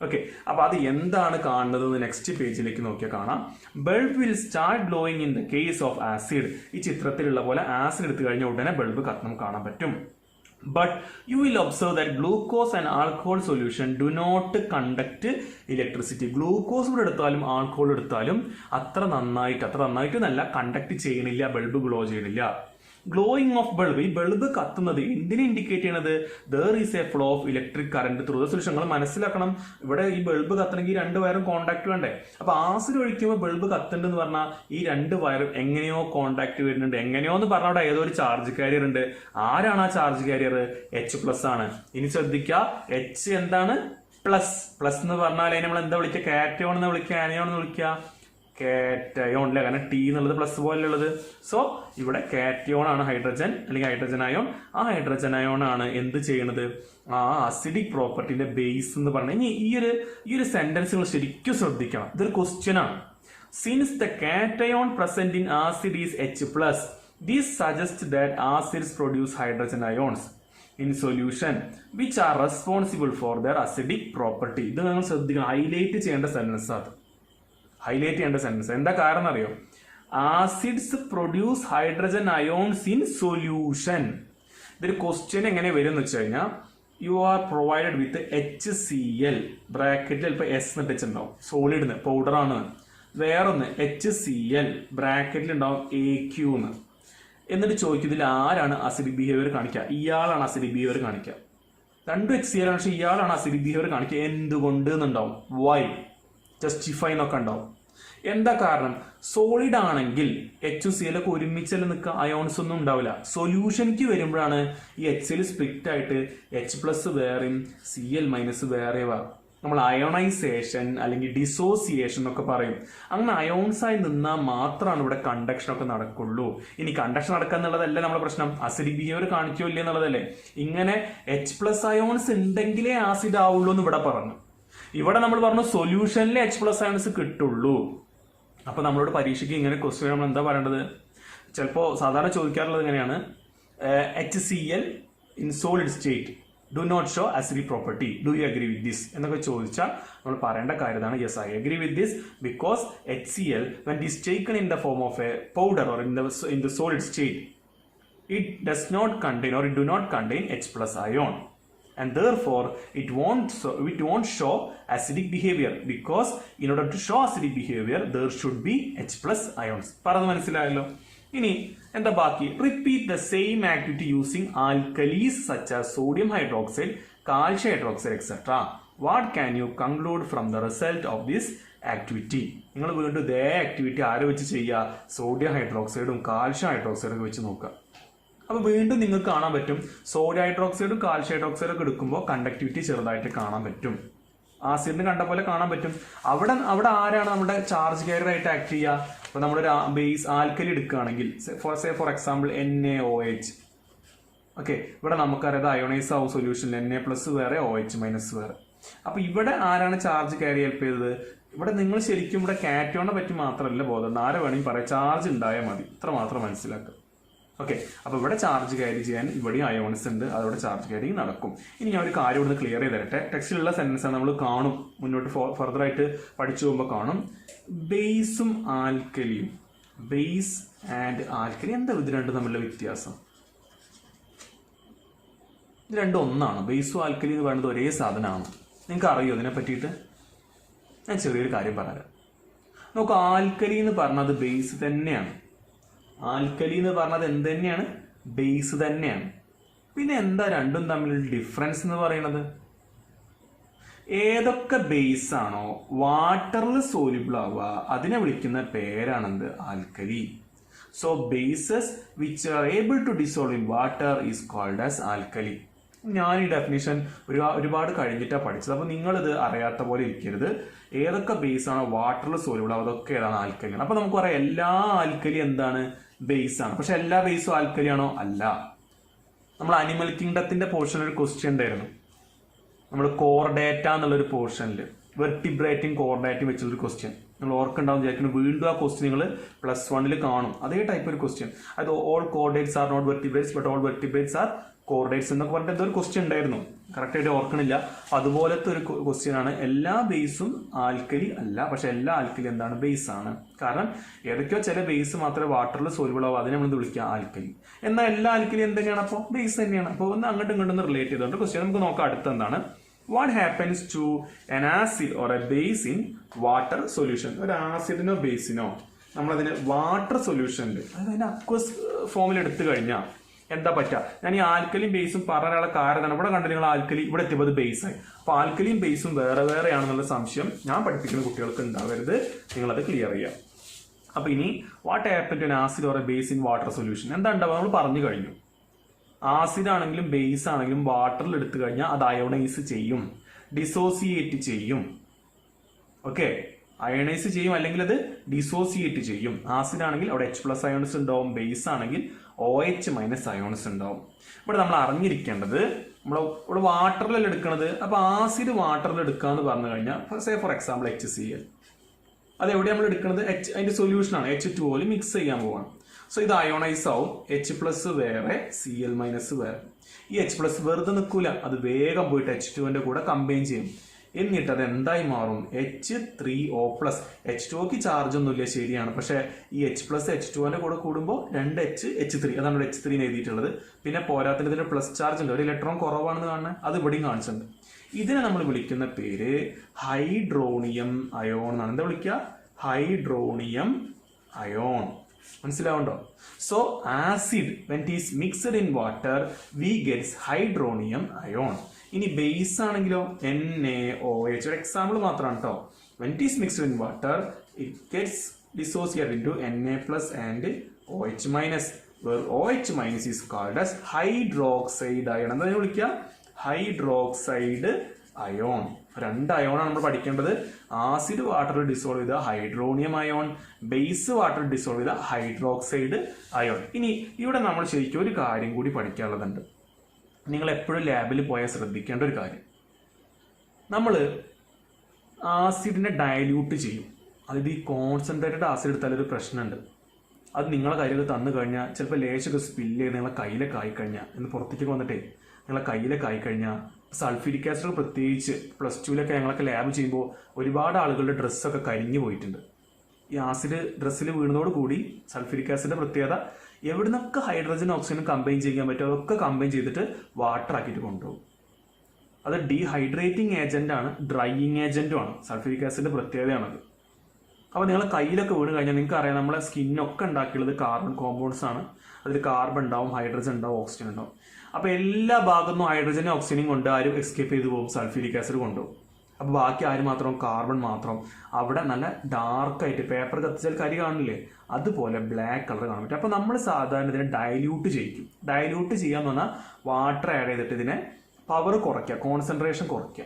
ഓക്കെ, അപ്പൊ അത് എന്താണ് കാണുന്നത്? നെക്സ്റ്റ് പേജിലേക്ക് നോക്കിയാൽ കാണാം. Bulb will start glowing in the case of acid. ഈ ചിത്രത്തിലുള്ള പോലെ ആസിഡ് എടുത്തു കഴിഞ്ഞ ഉടനെ ബൾബ് കത്തണം കാണാൻ പറ്റും. But you will observe that glucose and alcohol solution do not conduct electricity. Glucose ഇവിടെ എടുത്താലും ആൽക്കഹോൾ എടുത്താലും അത്ര നന്നായിട്ട് നല്ല കണ്ടക്ട് ചെയ്യണില്ല, ബൾബ് ഗ്ലോ ചെയ്യണില്ല. ഗ്ലോയിങ് ഓഫ് ബൾബ്, ഈ ബൾബ് കത്തുന്നത് എന്തിനെ ഇൻഡിക്കേറ്റ് ചെയ്യണത്? there is a flow of electric current through the solution. നിങ്ങൾ മനസ്സിലാക്കണം, ഇവിടെ ഈ ബൾബ് കത്തണമെങ്കിൽ 2 വയറും കോണ്ടാക്ട് വേണ്ടേ? അപ്പൊ ആസിഡ് ഒഴിക്കുമ്പോൾ ബൾബ് കത്തുന്നുണ്ടെന്ന് പറഞ്ഞാൽ ഈ 2 വയറും എങ്ങനെയോ കോണ്ടാക്ട് വരുന്നുണ്ട്. എങ്ങനെയോ എന്ന് പറഞ്ഞാൽ അവിടെ ഏതോ ഒരു ചാർജ് കാരിയർ ഉണ്ട്. ആരാണ് ആ ചാർജ് കാരിയർ? H+ ആണ്. ഇനി ശ്രദ്ധിക്കുക, H എന്താണ്? പ്ലസ് എന്ന് പറഞ്ഞാൽ അതിനെ നമ്മൾ എന്താ വിളിക്കുക? കാറ്റയോൺ എന്ന് വിളിക്കുക, ആനയോൺ എന്ന് വിളിക്കുക? കാറ്റയോൺ അല്ലേ, കാരണം T എന്നുള്ളത് പ്ലസ് പോലെ ഉള്ളത്. സോ ഇവിടെ കാറ്റയോൺ ആണ് ഹൈഡ്രജൻ, അല്ലെങ്കിൽ ഹൈഡ്രജൻ അയോൺ. ആ ഹൈഡ്രജൻ അയോൺ ആണ് എന്ത് ചെയ്യണത്? ആ അസിഡിക് പ്രോപ്പർട്ടിന്റെ ബേസ് എന്ന് പറഞ്ഞാൽ. ഇനി ഈ ഒരു സെന്റൻസ് നിങ്ങൾ ശരിക്കും ശ്രദ്ധിക്കണം, ഇതൊരു ക്വസ്റ്റ്യൻ ആണ്. Since the cation present in acid is H+, this suggests that acids produce hydrogen ions in solution which are responsible for their acidic property. ഇത് നിങ്ങൾ ശ്രദ്ധിക്കണം, ഹൈലൈറ്റ് ചെയ്യേണ്ട സെന്റൻസ് അത്. ഹൈലൈറ്റ് ചെയ്യേണ്ട സെന്റൻസ് എന്താ കാരണം അറിയോ? Acids produce hydrogen ions in solution. ഇതൊരു ക്വസ്റ്റ്യൻ എങ്ങനെ വരും എന്ന് വെച്ച് കഴിഞ്ഞാൽ, you are provided with HCl ബ്രാക്കറ്റിൽ ചിലപ്പോൾ S എന്നിട്ട് വെച്ചിട്ടുണ്ടാവും, സോളിഡ് പൗഡർ ആണ്. വേറൊന്ന് HCl ബ്രാക്കറ്റിൽ ഉണ്ടാവും AQ എന്ന്. എന്നിട്ട് ചോദിക്കും ഇതിൽ ആരാണ് അസിഡിക് ബിഹേവിയർ കാണിക്കുക? ഇയാളാണ് അസിഡിക് ബിഹേവിയർ കാണിക്കുക. 2 HCl ആണ്, പക്ഷെ ഇയാളാണ് അസിഡിക് ബിഹേവിയർ കാണിക്കുക. എന്തുകൊണ്ട് എന്നുണ്ടാവും, വൈ, ജസ്റ്റിഫൈ എന്നൊക്കെ ഉണ്ടാവും. എന്താ കാരണം? സോളിഡ് ആണെങ്കിൽ HCl ഒക്കെ ഒരുമിച്ചല്ല നിൽക്കുക, അയോൺസ് ഒന്നും ഉണ്ടാവില്ല. സൊല്യൂഷനിക്ക് വരുമ്പോഴാണ് ഈ HCl സ്പ്ലിറ്റ് ആയിട്ട് H+ വേറെയും Cl- വേറെ. നമ്മൾ അയോണൈസേഷൻ അല്ലെങ്കിൽ ഡിസോസിയേഷൻ എന്നൊക്കെ പറയും. അങ്ങനെ അയോൺസ് ആയി നിന്നാൽ മാത്രമാണ് ഇവിടെ കണ്ടക്ഷൻ ഒക്കെ നടക്കുള്ളൂ. ഇനി കണ്ടക്ഷൻ നടക്കുക എന്നുള്ളതല്ല നമ്മുടെ പ്രശ്നം, അസിഡിക് ബിഹേവിയർ കാണിക്കോ ഇല്ല എന്നുള്ളതല്ലേ. ഇങ്ങനെ H+ അയോൺസ് ഉണ്ടെങ്കിലേ ആസിഡ് ആവുള്ളൂ എന്ന് ഇവിടെ പറഞ്ഞു. ഇവിടെ നമ്മൾ പറഞ്ഞു സൊല്യൂഷനിൽ H+ അയോൺസ് കിട്ടുള്ളൂ. അപ്പൊ നമ്മളോട് പരീക്ഷയ്ക്ക് ഇങ്ങനെ ക്വസ്റ്റ്യൻ നമ്മൾ എന്താ പറയേണ്ടത്? ചിലപ്പോൾ സാധാരണ ചോദിക്കാറുള്ളത് എങ്ങനെയാണ്? HCl in solid state do not show acidic property. Do you agree with this എന്നൊക്കെ ചോദിച്ചാൽ നമ്മൾ പറയേണ്ട കാര്യമാണ് yes I agree with this because HCl when it is taken in the form of a powder or in the solid state, it does not contain or it do not contain H plus ion, and therefore it won't show acidic behavior, because in order to show acidic behavior there should be H plus ions. പറഞ്ഞു മനസ്സിലായല്ലോ. ഇനി എന്താ ബാക്കി? Repeat the same activity using alkalis such as sodium hydroxide, calcium hydroxide etcetera. What can you conclude from the result of this activity? നിങ്ങൾ വീണ്ടും ഇതേ activity ആരെ വെച്ച് ചെയ്യുക? സോഡിയം ഹൈഡ്രോക്സൈഡും കാൽഷ്യം ഹൈഡ്രോക്സൈഡും ഒക്കെ വെച്ച് നോക്കുക. അപ്പോൾ വീണ്ടും നിങ്ങൾക്ക് കാണാൻ പറ്റും സോഡിയം ഹൈഡ്രോക്സൈഡും കാൽഷ്യം ഹൈഡ്രോക്സൈഡും ഒക്കെ എടുക്കുമ്പോൾ കണ്ടക്ടിവിറ്റി ചെറുതായിട്ട് കാണാൻ പറ്റും. ആസിഡിന് കണ്ട പോലെ കാണാൻ പറ്റും. അവിടെ ആരാണ് നമ്മുടെ ചാർജ് കാരിയർ ആയിട്ട് ആക്ട് ചെയ്യുക? അപ്പോൾ നമ്മളൊരു ബേസ് ആൽക്കലി എടുക്കുകയാണെങ്കിൽ ഫോർ എക്സാമ്പിൾ NaOH. ഓക്കെ, ഇവിടെ നമുക്കറിയാം അയോണൈസ് ആവും സൊല്യൂഷനിൽ Na+ വേറെ OH- വേറെ. അപ്പോൾ ഇവിടെ ആരാണ് ചാർജ് ക്യാരി ഹെൽപ്പ് ചെയ്തത്? ഇവിടെ നിങ്ങൾ ശരിക്കും ഇവിടെ കാറ്റോണിനെ പറ്റി മാത്രമല്ല ബോധം, ആരെ വേണമെങ്കിൽ പറയാം, ചാർജ് ഉണ്ടായാൽ മതി, ഇത്ര മാത്രം മനസ്സിലാക്കുക. ഓക്കെ, അപ്പോൾ ഇവിടെ ചാർജ് ക്യാരി ചെയ്യാൻ ഇവിടെയും അയോൺസ് ഉണ്ട്, അതോടെ ചാർജ് ക്യാരിങ് നടക്കും. ഇനി ഞാൻ ഒരു കാര്യം ഇവിടുന്ന് ക്ലിയർ ചെയ്ത് തരട്ടെ. ടെക്സ്റ്റിലുള്ള സെൻറ്റൻസ് നമ്മൾ കാണും, മുന്നോട്ട് ഫർദർ ആയിട്ട് പഠിച്ചു പോകുമ്പോൾ കാണും. ബേസും ആൽക്കലിയും, ബേസ് ആൻഡ് ആൽക്കലി, എന്താ ഇത് രണ്ടും തമ്മിലുള്ള വ്യത്യാസം? ഇത് രണ്ടും ഒന്നാണ്. ബേസും ആൽക്കലി എന്ന് പറയുന്നത് ഒരേ സാധനമാണ്. നിങ്ങൾക്ക് അറിയോ ഇതിനെ പറ്റിയിട്ട്? ഞാൻ ചെറിയൊരു കാര്യം പറയാം. നോക്കൂ, ആൽക്കലി എന്ന് പറഞ്ഞത് ബേസ് തന്നെയാണ്. ആൽക്കലി എന്ന് പറഞ്ഞത് എന്ത് തന്നെയാണ്? ബേസ് തന്നെയാണ്. പിന്നെ എന്താ രണ്ടും തമ്മിലുള്ള ഡിഫറൻസ് എന്ന് പറയുന്നത്? ഏതൊക്കെ ബേസ് ആണോ വാട്ടറിൽ സോല്യൂബിൾ ആവുക അതിനെ വിളിക്കുന്ന പേരാണെന്ത്? Alkali. So bases which are able to dissolve in water is called as alkali. ഞാൻ ഈ ഡെഫിനിഷൻ ഒരുപാട് കഴിഞ്ഞിട്ടാണ് പഠിച്ചത്. അപ്പോൾ നിങ്ങളിത് അറിയാത്ത പോലെ ഇരിക്കരുത്. ഏതൊക്കെ ബേസ് ആണോ വാട്ടറിൽ സോല്യൂബിൾ അതൊക്കെ ഏതാണ്? ആൽക്കലിയാണ്. അപ്പോൾ നമുക്ക് പറയാം എല്ലാ ആൽക്കലി എന്താണ്? ബേസ് ആണ്. പക്ഷെ എല്ലാ ബേസും ആൽക്കലിയാണോ? അല്ല. നമ്മൾ അനിമൽ കിങ്ഡത്തിന്റെ പോർഷനിൽ ഒരു ക്വസ്റ്റ്യൻ ഉണ്ടായിരുന്നു. നമ്മൾ കോർഡേറ്റ എന്നുള്ളൊരു പോർഷനിൽ വെർട്ടിബ്രേറ്റും കോർഡേറ്റും വെച്ചുള്ളൊരു ക്വസ്റ്റ്യൻ നിങ്ങൾ ഓർക്കുണ്ടാവും വിചാരിക്കുന്നു. വീണ്ടും ആ ക്വസ്റ്റ്യൻ നിങ്ങൾ +1 കാണും. അതേ ടൈപ്പ് ഒരു ക്വസ്റ്റ്യൻ. അത് all chordates are not vertebrates but all vertebrates are chordates എന്നൊക്കെ പറഞ്ഞിട്ട് എന്തൊരു ക്വസ്റ്റ്യൻ ഉണ്ടായിരുന്നു, കറക്റ്റായിട്ട് ഓർക്കണില്ല. അതുപോലത്തെ ഒരു ക്വസ്റ്റ്യൻ ആണ്. എല്ലാ ബേസും ആൽക്കലി അല്ല, പക്ഷെ എല്ലാ ആൽക്കലി എന്താണ്? ബേസ് ആണ്. കാരണം ഏതൊക്കെയോ ചില ബേസ് മാത്രമേ വാട്ടറിൽ സോല്യൂബിൾ ആവും, അതിനെ നമ്മൾ വിളിക്കുക ആൽക്കലി. എന്നാൽ എല്ലാ ആൽക്കലി എന്ത് അപ്പോൾ ബേസ് തന്നെയാണ്. അപ്പോൾ ഒന്ന് അങ്ങോട്ടും ഇങ്ങോട്ടും റിലേറ്റ് ചെയ്തുകൊണ്ട് ക്വസ്റ്റ്യൻ നമുക്ക് നോക്കാം. അടുത്ത എന്താണ്? What happens to an acid or a base in water solution? ഒരു ആസിഡിനോ ബേസിനോ നമ്മളതിന് വാട്ടർ സൊല്യൂഷനിൽ, അതായത് അതിന്റെ അക്വസ് ഫോമിൽ എടുത്തു കഴിഞ്ഞാൽ എന്താ പറ്റുക? ഞാൻ ഈ ആൽക്കലിയും ബേസും പറയാനുള്ള കാരണം ഇവിടെ കണ്ട് നിങ്ങൾ ആൽക്കലി ഇവിടെ എത്തിയപ്പോൾ ബേസായി. അപ്പോൾ ആൽക്കലിയും ബേസും വേറെ വേറെയാണെന്നുള്ള സംശയം ഞാൻ പഠിപ്പിക്കുന്ന കുട്ടികൾക്ക് ഉണ്ടാവരുത്. നിങ്ങളത് ക്ലിയർ ചെയ്യുക. അപ്പോൾ ഇനി what happen to an acid or a base in water solution? എന്താ ഉണ്ടാവുക? നമ്മൾ പറഞ്ഞു കഴിഞ്ഞു. ആസിഡ് ആണെങ്കിലും ബേസ് ആണെങ്കിലും വാട്ടറിൽ എടുത്തു കഴിഞ്ഞാൽ അത് അയോണൈസ് ചെയ്യും, ഡിസോസിയേറ്റ് ചെയ്യും. ഓക്കെ, അയണൈസ് ചെയ്യും അല്ലെങ്കിൽ അത് ഡിസോസിയേറ്റ് ചെയ്യും. ആസിഡ് ആണെങ്കിൽ അവിടെ H+ അയോൺസ് ഉണ്ടാവും, ബേസ് ആണെങ്കിൽ OH- അയോൺസ് ഉണ്ടാവും. ഇവിടെ നമ്മൾ അറിഞ്ഞിരിക്കേണ്ടത് ഇവിടെ വാട്ടറിൽ എടുക്കുന്നത്. അപ്പൊ ആസിഡ് വാട്ടറിൽ എടുക്കുക എന്ന് പറഞ്ഞു കഴിഞ്ഞാൽ ഫോർ എക്സാമ്പിൾ HCl, അതെവിടെ നമ്മൾ എടുക്കുന്നത്? അതിന്റെ സൊല്യൂഷൻ ആണ്. H2O മിക്സ് ചെയ്യാൻ പോവാണ്. സോ ഇത് അയോണൈസ് ആവും. H+ വേറെ, Cl- വേറെ. ഈ H+ വെറുതെ നിൽക്കൂല, അത് വേഗം പോയിട്ട് H2 കൂടെ കമ്പൈൻ ചെയ്യും. എന്നിട്ട് അത് എന്തായി മാറും? H3O+. H2O ചാർജ് ഒന്നുമില്ല, ശരിയാണ്. പക്ഷെ ഈ H+ H2 കൂടെ കൂടുമ്പോൾ 2H H3, അതാണ് ഇവിടെ H3 എഴുതിയിട്ടുള്ളത്. പിന്നെ പോരാത്തിന് ഇതിന്റെ പ്ലസ് ചാർജ് ഉണ്ട്, ഒരു ഇലക്ട്രോൺ കുറവാണെന്ന് കാണുന്നത്, അത് ഇവിടെയും കാണിച്ചിട്ടുണ്ട്. ഇതിനെ നമ്മൾ വിളിക്കുന്ന പേര് ഹൈഡ്രോണിയം അയോൺ എന്നാണ്. എന്താ വിളിക്കുക? Hydronium ion. മനസ്സിലാവുണ്ടോ? So acid when it is mixed in water we gets hydronium ion. ഇനി ബേസ് ആണെങ്കിലോ NaOH, ഒരു എക്സാമ്പിൾ മാത്രമാണ് കേട്ടോ. when it is mixed in water it gets dissociated into Na+ and OH-, where OH- is called as hydroxide ion. എന്താ വിളിക്കുക? Hydroxide ion. 2 അയോണാണ് നമ്മൾ പഠിക്കേണ്ടത്. Acid വാട്ടറിൽ ഡിസോൾവ് ചെയ്ത ഹൈഡ്രോണിയം അയോൺ, ബേസ് വാട്ടറിൽ ഡിസോൾവ് ചെയ്ത ഹൈഡ്രോക്സൈഡ് അയോൺ. ഇനി ഇവിടെ നമ്മൾ ശരിക്കും ഒരു കാര്യം കൂടി പഠിക്കാനുള്ളതുണ്ട്. നിങ്ങൾ എപ്പോഴും ലാബിൽ പോയാൽ ശ്രദ്ധിക്കേണ്ട ഒരു കാര്യം, നമ്മൾ ആസിഡിനെ ഡയല്യൂട്ട് ചെയ്യും. അതായത് ഈ കോൺസെൻട്രേറ്റഡ് ആസിഡ് എടുത്താൽ ഒരു പ്രശ്നമുണ്ട്. അത് നിങ്ങളെ കയ്യിൽ തന്നു കഴിഞ്ഞാൽ ചിലപ്പോൾ ലേശൊക്കെ സ്പില്ല് ചെയ്ത് നിങ്ങളെ കയ്യിലൊക്കെ ആയിക്കഴിഞ്ഞാൽ എന്ന് പുറത്തേക്ക് വന്നിട്ടേ നിങ്ങളെ കയ്യിലൊക്കെ ആയിക്കഴിഞ്ഞാൽ സൾഫ്യൂരിക് ആസിഡ് പ്രത്യേകിച്ച് +2 ഞങ്ങളൊക്കെ ലാബ് ചെയ്യുമ്പോൾ ഒരുപാട് ആളുകളുടെ ഡ്രസ്സൊക്കെ കരിഞ്ഞു പോയിട്ടുണ്ട്. ഈ ആസിഡ് ഡ്രസ്സിൽ വീണതോടുകൂടി സൾഫ്യൂരിക് ആസിഡിന്റെ പ്രത്യേകത എവിടുന്നൊക്കെ ഹൈഡ്രജൻ ഓക്സിജനും കമ്പൈൻ ചെയ്യാൻ പറ്റും അതൊക്കെ കമ്പൈൻ ചെയ്തിട്ട് വാട്ടർ ആക്കിയിട്ട് കൊണ്ടുപോകും. അത് ഡീഹൈഡ്രേറ്റിംഗ് ഏജന്റ് ആണ്, ഡ്രൈയിങ് ഏജന്റും ആണ്. സൾഫ്യൂരിക് ആസിഡിന്റെ പ്രത്യേകതയാണത്. അപ്പോൾ നിങ്ങളെ കയ്യിലൊക്കെ വീണ് കഴിഞ്ഞാൽ നിങ്ങൾക്ക് അറിയാം നമ്മളെ സ്കിന്നൊക്കെ ഉണ്ടാക്കിയുള്ളത് കാർബൺ കോമ്പൗണ്ട്സ് ആണ്. അതിൽ കാർബൺ ഉണ്ടാവും, ഹൈഡ്രജൻ ഉണ്ടാവും, ഓക്സിജൻ ഉണ്ടാവും. അപ്പോൾ എല്ലാ ഭാഗത്തുനിന്നും ഹൈഡ്രജനും ഓക്സിജനും കൊണ്ട് ആരും എസ്കേപ്പ് ചെയ്ത് പോകും, സൾഫ്യൂരിക് ആസിഡ് കൊണ്ടുപോകും. അപ്പോൾ ബാക്കി ആര് മാത്രം? കാർബൺ മാത്രം. അവിടെ നല്ല ഡാർക്കായിട്ട് പേപ്പർ കത്തിച്ചാൽ കരി കാണില്ലേ, അതുപോലെ ബ്ലാക്ക് കളർ കാണാൻ പറ്റും. അപ്പോൾ നമ്മൾ സാധാരണ ഇതിനെ ഡൈല്യൂട്ട് ചെയ്യിക്കും. ഡൈല്യൂട്ട് ചെയ്യാന്ന് പറഞ്ഞാൽ വാട്ടർ ആഡ് ചെയ്തിട്ട് ഇതിനെ പവർ കുറയ്ക്കുക, കോൺസെൻട്രേഷൻ കുറയ്ക്കുക.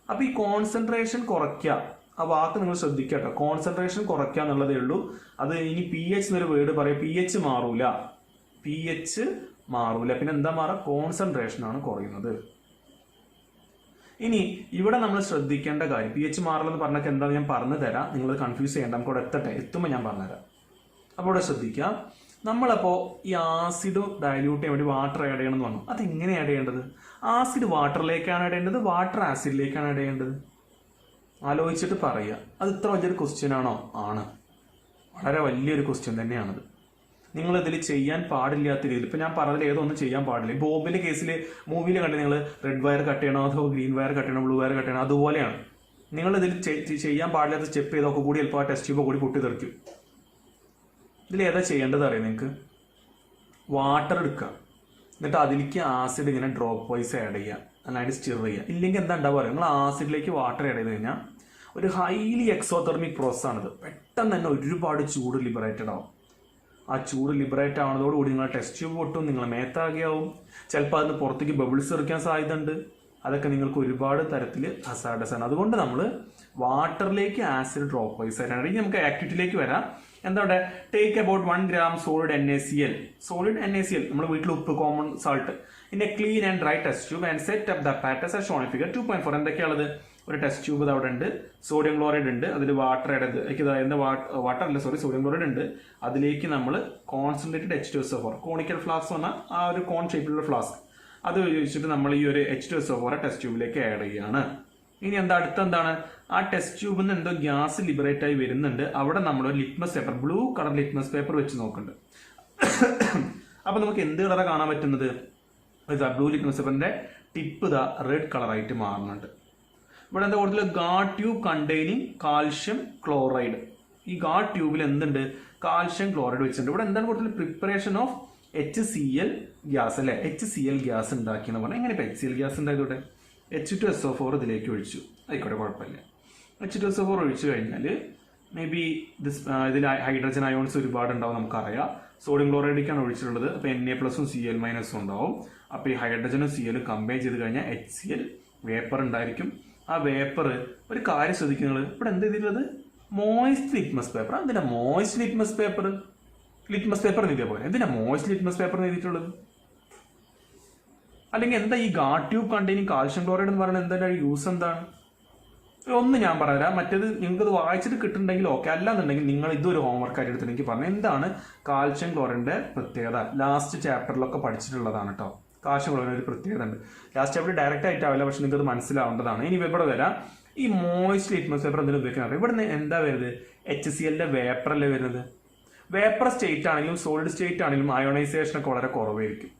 അപ്പോൾ ഈ കോൺസെൻട്രേഷൻ കുറയ്ക്കുക, ആ വാക്ക് നിങ്ങൾ ശ്രദ്ധിക്കുക കേട്ടോ. കോൺസെൻട്രേഷൻ കുറയ്ക്കുക എന്നുള്ളതേ ഉള്ളൂ. അത് ഇനി pH എന്നൊരു വേർഡ് പറയും, pH മാറൂല, pH മാറൂല. പിന്നെ എന്താ മാറുക? കോൺസെൻട്രേഷൻ ആണ് കുറയുന്നത്. ഇനി ഇവിടെ നമ്മൾ ശ്രദ്ധിക്കേണ്ട കാര്യം, pH മാറലെന്ന് പറഞ്ഞാൽ എന്താണെന്ന് ഞാൻ പറഞ്ഞു തരാം. നിങ്ങൾ കൺഫ്യൂസ് ചെയ്യേണ്ട, നമുക്ക് ഇവിടെ എത്തുമ്പോൾ ഞാൻ പറഞ്ഞുതരാം. അപ്പോൾ ഇവിടെ ശ്രദ്ധിക്കാം. നമ്മളപ്പോൾ ഈ ആസിഡ് ഡൈല്യൂട്ട് ചെയ്യാൻ വേണ്ടി വാട്ടർ ആഡ് ചെയ്യണം എന്ന് പറഞ്ഞു. അതെങ്ങനെ ആഡ് ചെയ്യേണ്ടത്? ആസിഡ് വാട്ടറിലേക്കാണ് ആഡ് ചെയ്യേണ്ടത്, വാട്ടർ ആസിഡിലേക്കാണ് ആഡ് ചെയ്യേണ്ടത്? ആലോചിച്ചിട്ട് പറയുക. അത് ഇത്ര വലിയൊരു ക്വസ്റ്റ്യൻ ആണോ? ആണ്, വളരെ വലിയൊരു ക്വസ്റ്റ്യൻ തന്നെയാണത്. നിങ്ങൾ ഇതിൽ ചെയ്യാൻ പാടില്ലാത്ത രീതിയിൽ, ഇപ്പം ഞാൻ പറഞ്ഞതിൽ ഏതൊന്നും ചെയ്യാൻ പാടില്ല. ബോബിന്റെ കേസിൽ മൂവിയിൽ കണ്ട് നിങ്ങൾ റെഡ് വയർ കട്ട് ചെയ്യണോ അതോ ഗ്രീൻ വയർ കട്ട് ചെയ്യണോ ബ്ലൂ വയർ കട്ട് ചെയ്യണോ, അതുപോലെയാണ്. നിങ്ങൾ ഇതിൽ ചെയ്യാൻ പാടില്ലാത്ത സ്റ്റെപ്പ് ചെയ്തൊക്കെ കൂടി ചിലപ്പോൾ ആ ടെസ്റ്റ് ട്യൂബ് കൂടി പൊട്ടി തെറിക്കും. ഇതിൽ ഏതാ ചെയ്യേണ്ടത് അറിയാം നിങ്ങൾക്ക്? വാട്ടർ എടുക്കുക, എന്നിട്ട് അതിലേക്ക് ആസിഡ് ഇങ്ങനെ ഡ്രോപ്പ് വൈസ് ആഡ് ചെയ്യുക, നന്നായിട്ട് സ്റ്റിർ ചെയ്യുക. ഇല്ലെങ്കിൽ എന്താ ഉണ്ടാവുക? നിങ്ങൾ ആസിഡിലേക്ക് വാട്ടർ ആഡ് ചെയ്ത് കഴിഞ്ഞാൽ ഒരു ഹൈലി എക്സോതെർമിക് പ്രോസസ് ആണിത്. പെട്ടെന്ന് തന്നെ ഒരുപാട് ചൂട് ലിബറേറ്റഡ് ആവും. ആ ചൂട് ലിബറേറ്റ് ആവുന്നതോടുകൂടി നിങ്ങളെ ടെസ്റ്റ് ട്യൂബ് പൊട്ടും, നിങ്ങളെ മേത്താകെയാവും. ചിലപ്പോൾ അതിന് പുറത്തേക്ക് ബബിൾസ് എറിക്കാൻ സാധ്യതയുണ്ട്. അതൊക്കെ നിങ്ങൾക്ക് ഒരുപാട് തരത്തിൽ ഹസാർഡസ് ആണ്. അതുകൊണ്ട് നമ്മൾ വാട്ടറിലേക്ക് ആസിഡ് ഡ്രോപ്പ് വൈസ് ആയിട്ടാണ്. ഇനി നമുക്ക് ആക്ടിവിറ്റിയിലേക്ക് വരാം. എന്താ ഇവിടെ? Take about 1 gram solid NaCl. Solid NaCl നമ്മൾ വീട്ടിൽ ഉപ്പ്, common salt, in a clean and dry test tube and set up the apparatus as shown in figure 2.4. എന്തൊക്കെയാണത്? ഒരു ടെസ്റ്റ് ട്യൂബ് അവിടെ ഉണ്ട്, സോഡിയം ക്ലോറൈഡ് ഉണ്ട്, അതിൽ വാട്ടർ വാട്ടർ അല്ല സോറി സോഡിയം ക്ലോറൈഡ് ഉണ്ട്. അതിലേക്ക് നമ്മൾ കോൺസെൻട്രേറ്റഡ് H2SO4 കോണിക്കൽ ഫ്ലാസ്ക് പറഞ്ഞാൽ ആ ഒരു കോൺ ഷേപ്പിലുള്ള ഫ്ലാസ്ക് അത് ഉപയോഗിച്ചിട്ട് നമ്മൾ ഈ ഒരു H2SO4 ടെസ്റ്റ് ട്യൂബിലേക്ക് ആഡ് ചെയ്യുകയാണ്. ഇനി അടുത്തെന്താണ്? ആ ടെസ്റ്റ് ട്യൂബിൽ നിന്ന് എന്തോ ഗ്യാസ് ലിബറേറ്റ് ആയി വരുന്നുണ്ട്. അവിടെ നമ്മൾ ഒരു litmus paper, blue colour litmus paper വെച്ച് നോക്കുന്നുണ്ട്. അപ്പൊ നമുക്ക് എന്ത് കളറാണ് കാണാൻ പറ്റുന്നത്? ബ്ലൂ ലിറ്റ്മസ് പേപ്പറിന്റെ ടിപ്പ് റെഡ് കളറായിട്ട് മാറുന്നുണ്ട്. ഇവിടെ എന്താ കൂടുതൽ? Guard tube containing calcium chloride. ഈ ഗാർഡ് ട്യൂബിൽ എന്തുണ്ട്? കാൽഷ്യം ക്ലോറൈഡ് വെച്ചിട്ടുണ്ട്. ഇവിടെ എന്താണ് കൂടുതൽ? പ്രിപ്പറേഷൻ ഓഫ് HCl ഗ്യാസ് അല്ലെ, HCl ഗ്യാസ് ഉണ്ടാക്കി എന്ന് പറഞ്ഞാൽ. എങ്ങനെ ഇപ്പൊ HCl ഗ്യാസ് ഉണ്ടായതോടെ? H2SO4 ഇതിലേക്ക് ഒഴിച്ചു, ആയിക്കോട്ടെ, കുഴപ്പമില്ല. H2SO4 ഒഴിച്ചു കഴിഞ്ഞാൽ മേ ബി ഇതിൽ ഹൈഡ്രജൻ അയോൺസ് ഒരുപാട് ഉണ്ടാവും, നമുക്കറിയാം. സോഡിയം ക്ലോറൈഡിലേക്കാണ് ഒഴിച്ചിട്ടുള്ളത്. അപ്പോൾ Na+ഉം Cl- ഉണ്ടാവും. അപ്പോൾ ഈ ഹൈഡ്രജനും Cl കമ്പൈൻ ചെയ്ത് കഴിഞ്ഞാൽ HCl വേപ്പർ ഉണ്ടായിരിക്കും. ആ വേപ്പർ ഒരു കാര്യം ശ്രദ്ധിക്കുന്നത്, ഇവിടെ എന്ത് ചെയ്തിട്ടുള്ളത്? Moist litmus paper. എന്തിനാ moist litmus paper? Litmus paper എഴുതിയ പോലെ എന്തിനാ മോയിസ്റ്റ് ലിറ്റ്മസ് പേപ്പർ എഴുതിയിട്ടുള്ളത്? അല്ലെങ്കിൽ എന്താ ഈ guard tube containing calcium chloride എന്ന് പറയുന്നത്? എന്താ യൂസ് എന്താണ്? ഒന്ന് ഞാൻ പറഞ്ഞുതരാം. മറ്റേത് നിങ്ങൾക്ക് അത് വായിച്ചിട്ട് കിട്ടുന്നുണ്ടെങ്കിൽ ഓക്കെ, അല്ലാന്നുണ്ടെങ്കിൽ നിങ്ങൾ ഇതൊരു ഹോംവർക്ക് ആയിട്ട് എടുത്തിട്ട് എനിക്ക് പറഞ്ഞു എന്താണ് കാൽഷ്യം ക്ലോറൈഡിന്റെ പ്രത്യേകത. ലാസ്റ്റ് ചാപ്റ്ററിലൊക്കെ പഠിച്ചിട്ടുള്ളതാണ് കേട്ടോ. കാൽഷ്യം ക്ലോറൈഡ് ഒരു പ്രത്യേകത ഉണ്ട്. ലാസ്റ്റ് ചാപ്റ്റർ ഡയറക്റ്റ് ആയിട്ടാവില്ല, പക്ഷെ നിങ്ങൾക്ക് അത് മനസ്സിലാവേണ്ടതാണ്. ഇനി ഇവിടെ വരാം. ഈ മോയിസ്റ്റ് ലിറ്റ്മസ് പേപ്പർ എന്തെങ്കിലും ഉപയോഗിക്കാൻ അറിയാം. ഇവിടെ എന്താ വരുന്നത്? HClന്റെ വേപ്പർ അല്ലേ വരുന്നത്. വേപ്പർ സ്റ്റേറ്റ് ആണെങ്കിലും സോളിഡ് സ്റ്റേറ്റ് ആണെങ്കിലും അയോണൈസേഷൻ ഒക്കെ വളരെ കുറവായിരിക്കും.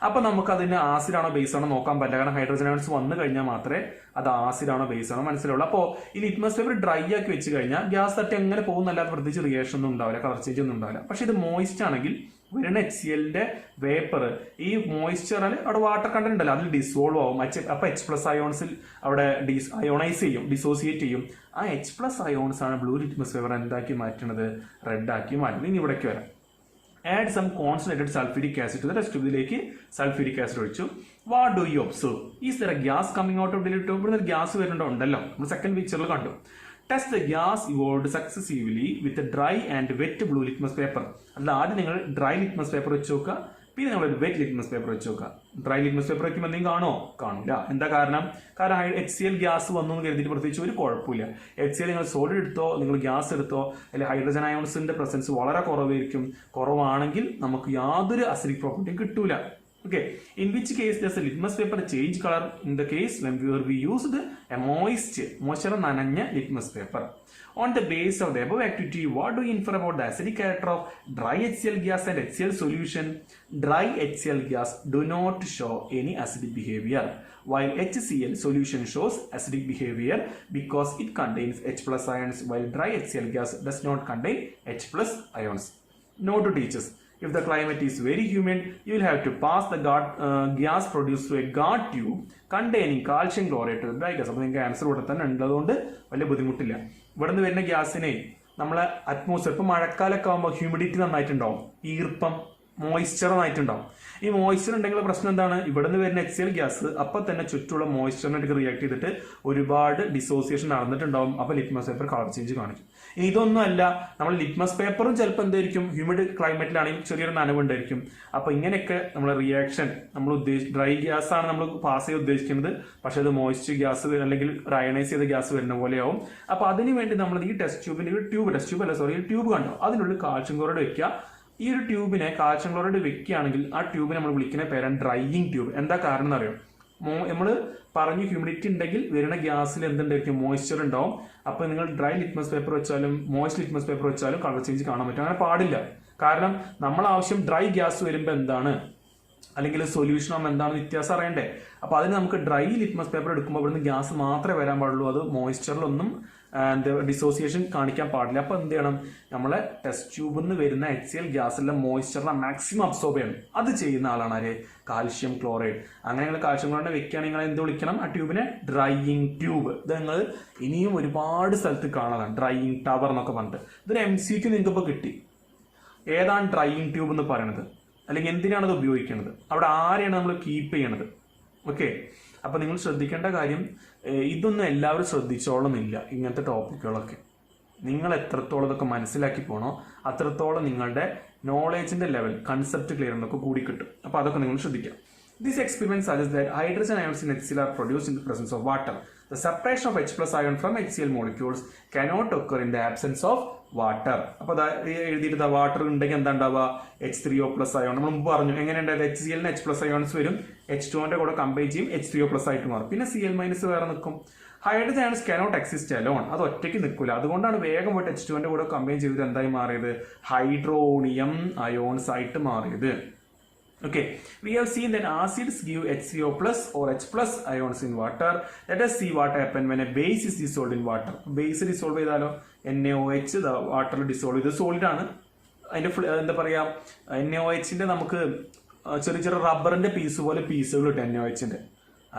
അപ്പൊ നമുക്ക് അതിന് ആസിഡ് ആണോ ബേസ് ആണോ നോക്കാൻ പറ്റില്ല. കാരണം ഹൈഡ്രജൻ അയോൺസ് വന്നു കഴിഞ്ഞാൽ മാത്രമേ അത് ആസിഡ് ആണോ ബേസ് ആണോ മനസ്സിലാവുള്ളൂ. അപ്പോൾ ഈ ലിറ്റ്മസ് പേപ്പർ ഡ്രൈ ആക്കി വെച്ച് കഴിഞ്ഞാൽ ഗ്യാസ് തട്ടി എങ്ങനെ പോകുന്നല്ലാതെ പ്രത്യേകിച്ച് റിയേഷൻ ഒന്നും ഉണ്ടാവില്ല, കളർ ചേഞ്ച് ഒന്നും ഉണ്ടാവില്ല. പക്ഷെ ഇത് മോയിസ്റ്റ് ആണെങ്കിൽ വരുന്ന HClന്റെ വേപ്പർ, ഈ മോയിസ്ചർ അവിടെ വാട്ടർ കണ്ടന്റ് ഉണ്ടല്ലോ, അതിൽ ഡിസോൾവ് ആവും. അപ്പൊ H+ അയോൺസിൽ അവിടെ അയോണൈസ് ചെയ്യും, ഡിസോസിയേറ്റ് ചെയ്യും. ആ H+ അയോൺസ് ആണ് ബ്ലൂ ലിറ്റ്മസ് പേപ്പർ എന്താക്കി മാറ്റുന്നത്? റെഡ് ആക്കി മാറ്റുന്നത്. ഇനി ഇവിടേക്ക് വരാം. Add some concentrated sulphuric acid to the test ട്യൂബിലേക്ക് സൾഫ്യൂരിക് ആസിഡ് ഒഴിച്ചു. What do you observe? Is there a gas coming out of the litre? ഇവിടെ ഒരു ഗ്യാസ് വരുന്നുണ്ടല്ലോ, നമ്മൾ സെക്കൻഡ് പിക്ചറിൽ കണ്ടു. Test the gas evolve successively with dry and wet blue litmus paper. അല്ല, ആദ്യം നിങ്ങൾ ഡ്രൈ ലിറ്റ്മസ് പേപ്പർ വെച്ച് നോക്കുക, പിന്നെ നിങ്ങൾ ഒരു വെറ്റ് ലിറ്റ്മസ് പേപ്പർ വെച്ച് നോക്കുക. ഡ്രൈ ലിറ്റ്മസ് പേപ്പർ വയ്ക്കുമ്പോൾ എന്തെങ്കിലും കാണില്ല. എന്താ കാരണം? HCl ഗ്യാസ് വന്നു എന്ന് കരുതിയിട്ട് പ്രത്യേകിച്ച് ഒരു കുഴപ്പമില്ല. HCl നിങ്ങൾ സോളിഡ് എടുത്തോ, നിങ്ങൾ ഗ്യാസ് എടുത്തോ, അല്ലെങ്കിൽ ഹൈഡ്രജൻ അയോൺസിന്റെ പ്രസൻസ് വളരെ കുറവായിരിക്കും. കുറവാണെങ്കിൽ നമുക്ക് യാതൊരു അസിഡിക് പ്രോപ്പർട്ടിയും കിട്ടൂല. Okay, in which case does the litmus paper change color? In the case when we used a moisture nananya litmus paper. On the basis of the above activity, what do you infer about the acidic character of dry HCl gas and HCl solution? Dry HCl gas do not show any acidic behavior, while HCl solution shows acidic behavior because it contains H plus ions, while dry HCl gas does not contain H plus ions. Note to teachers: if the climate is very humid, you will have to pass the gas produced through a guard tube containing calcium chloride to the dry gas. അപ്പോൾ നിങ്ങൾക്ക് answer ഇവിടെ തന്നെ ഉള്ളതുകൊണ്ട് വലിയ ബുദ്ധിമുട്ടില്ല. ഇവിടെ നിന്ന് വരുന്ന ഗ്യാസിനെ നമ്മളെ അറ്റ്മോസ്ഫിയർ ഇപ്പോൾ മഴക്കാലമൊക്കെ ആകുമ്പോൾ ഹ്യൂമിഡിറ്റി നന്നായിട്ടുണ്ടാവും, ഈർപ്പം മോയ്സ്ചർ നന്നായിട്ടുണ്ടാവും. ഈ മോയ്സ്ചർ ഉണ്ടെങ്കിൽ പ്രശ്നം എന്താണ്? ഇവിടെ നിന്ന് വരുന്ന HCl ഗ്യാസ് അപ്പം തന്നെ ചുറ്റുള്ള മോയ്സ്ചറിനായിട്ട് റിയാക്ട് ചെയ്തിട്ട് ഒരുപാട് ഡിസോസിയേഷൻ നടന്നിട്ടുണ്ടാവും. അപ്പോൾ ലിറ്റ്മസ് പേപ്പർ കളർ ചേഞ്ച് കാണിക്കും. ഇനി ഇതൊന്നും അല്ല, നമ്മൾ ലിറ്റ്മസ് പേപ്പറും ചിലപ്പോൾ എന്തായിരിക്കും, ഹ്യൂമിഡ് ക്ലൈമറ്റിലാണെങ്കിൽ ചെറിയൊരു നനവുണ്ടായിരിക്കും. അപ്പോൾ ഇങ്ങനെയൊക്കെ നമ്മൾ റിയാക്ഷൻ നമ്മൾ ഡ്രൈ ഗ്യാസ് ആണ് നമ്മൾ പാസ് ചെയ്ത് ഉദ്ദേശിക്കുന്നത്, പക്ഷേ അത് മോയ്സ്ചർ ഗ്യാസ് അല്ലെങ്കിൽ അയണൈസ് ചെയ്ത ഗ്യാസ് വരുന്ന പോലെയാവും. അപ്പോൾ അതിന് വേണ്ടി നമ്മൾ ഈ ടെസ്റ്റ് ട്യൂബ് കണ്ടോ, അതിനുള്ളിൽ കാൽഷ്യം ക്ലോറൈഡ് വെക്കുക. ഈ ഒരു ട്യൂബിനെ കാൽഷ്യം ക്ലോറൈഡ് വെക്കുകയാണെങ്കിൽ ആ ട്യൂബിനെ നമ്മൾ വിളിക്കുന്ന പേരാണ് ഡ്രൈയിങ് ട്യൂബ്. എന്താ കാരണം എന്നറിയോ? നമ്മൾ പറഞ്ഞു ഹ്യൂമിഡിറ്റി ഉണ്ടെങ്കിൽ വരുന്ന ഗ്യാസിൽ എന്തുണ്ടായിരിക്കും, മോയ്സ്ചർ ഉണ്ടാവും. അപ്പോൾ നിങ്ങൾ ഡ്രൈ ലിറ്റ്മസ് പേപ്പർ വെച്ചാലും മോയ്സ്റ്റ് ലിറ്റ്മസ് പേപ്പർ വെച്ചാലും കളർ ചേഞ്ച് കാണാൻ പറ്റും. അങ്ങനെ പാടില്ല. കാരണം നമ്മൾ ആവശ്യം ഡ്രൈ ഗ്യാസ് വരുമ്പോൾ എന്താണ് അല്ലെങ്കിൽ സൊല്യൂഷൻ ആകുമ്പോൾ എന്താണ് വ്യത്യാസം അറിയണ്ടേ. അപ്പോൾ അതിന് നമുക്ക് ഡ്രൈ ലിറ്റ്മസ് പേപ്പർ എടുക്കുമ്പോൾ ഇവിടുന്ന് ഗ്യാസ് മാത്രമേ വരാൻ പാടുള്ളൂ. അത് മോയ്സ്ചറിലൊന്നും ഡിസോസിയേഷൻ കാണിക്കാൻ പാടില്ല. അപ്പോൾ എന്ത് ചെയ്യണം, നമ്മളെ ടെസ്റ്റ് ട്യൂബിൽ നിന്ന് വരുന്ന HCl ഗ്യാസിലെ മോയ്സ്ചറിനെ മാക്സിമം അബ്സോർബ് ചെയ്യണം. അത് ചെയ്യുന്ന ആളാണ് ആര്? Calcium chloride. അങ്ങനെ നിങ്ങൾ കാൽഷ്യം ക്ലോറൈഡ് വെക്കുകയാണെങ്കിൽ നിങ്ങൾ എന്ത് വിളിക്കണം? ആ ട്യൂബിനെ ഡ്രൈയിങ് ട്യൂബ്. ഇത് നിങ്ങൾ ഇനിയും ഒരുപാട് സ്ഥലത്ത് കാണാനാണ് ഡ്രൈയിങ് ടവർ എന്നൊക്കെ പറഞ്ഞിട്ട്. ഇതൊരു MCQ നിങ്ങൾക്ക് ഇപ്പോൾ കിട്ടി. ഏതാണ് ഡ്രൈയിങ് ട്യൂബ് എന്ന് പറയുന്നത്, അല്ലെങ്കിൽ എന്തിനാണ് അത് ഉപയോഗിക്കുന്നത്, അവിടെ ആരെയാണ് നമ്മൾ കീപ്പ് ചെയ്യണത്? ഓക്കെ, അപ്പോൾ നിങ്ങൾ ശ്രദ്ധിക്കേണ്ട കാര്യം, ഇതൊന്നും എല്ലാവരും ശ്രദ്ധിച്ചോളന്നില്ല. ഇങ്ങനത്തെ ടോപ്പിക്കുകളൊക്കെ നിങ്ങൾ എത്രത്തോളം ഇതൊക്കെ മനസ്സിലാക്കി പോകണോ അത്രത്തോളം നിങ്ങളുടെ നോളേജിന്റെ ലെവൽ, കൺസെപ്റ്റ് ക്ലിയർ എന്നൊക്കെ കൂടി കിട്ടും. അപ്പോൾ അതൊക്കെ നിങ്ങൾ ശ്രദ്ധിക്കാം. This experiment suggests that hydrogen ions in HCl are produced in the presence of water. The separation of H plus ion from HCl molecules cannot occur in the absence of water. അപ്പോൾ എഴുതിയിട്ട് water ഉണ്ടെങ്കിൽ എന്താ ഉണ്ടാവുക? H3O plus ion. നമ്മൾ മുമ്പ് പറഞ്ഞു എങ്ങനെ ഉണ്ടായത്? HCl H plus ions വരും, H2O കൂടെ കമ്പൈൻ ചെയ്യും, H3O plus ആയിട്ട് മാറും. പിന്നെ Cl മൈനസ് വേറെ നിൽക്കും. Hydrogen ions cannot exist alone. അത് ഒറ്റയ്ക്ക് നിൽക്കില്ല. അതുകൊണ്ടാണ് വേഗം പോയിട്ട് H2O കൂടെ കമ്പൈൻ ചെയ്തിട്ട് എന്തായി മാറിയത്? ഹൈഡ്രോണിയം അയോൺസ് ആയിട്ട് മാറിയത്. Okay, we have seen that acids give HCO plus or H plus ions in water. Let us see what happens when a base is dissolved in water. Base dissolve ചെയ്താലോ NaOH വാട്ടറിൽ dissolve ചെയ്ത് solid ആണ്. അതിന്റെ എന്താ പറയാ, NaOHന്റെ നമുക്ക് ചെറിയ ചെറിയ റബ്ബറിന്റെ പീസ് പോലെ പീസുകൾ കിട്ടും NaOHന്റെ.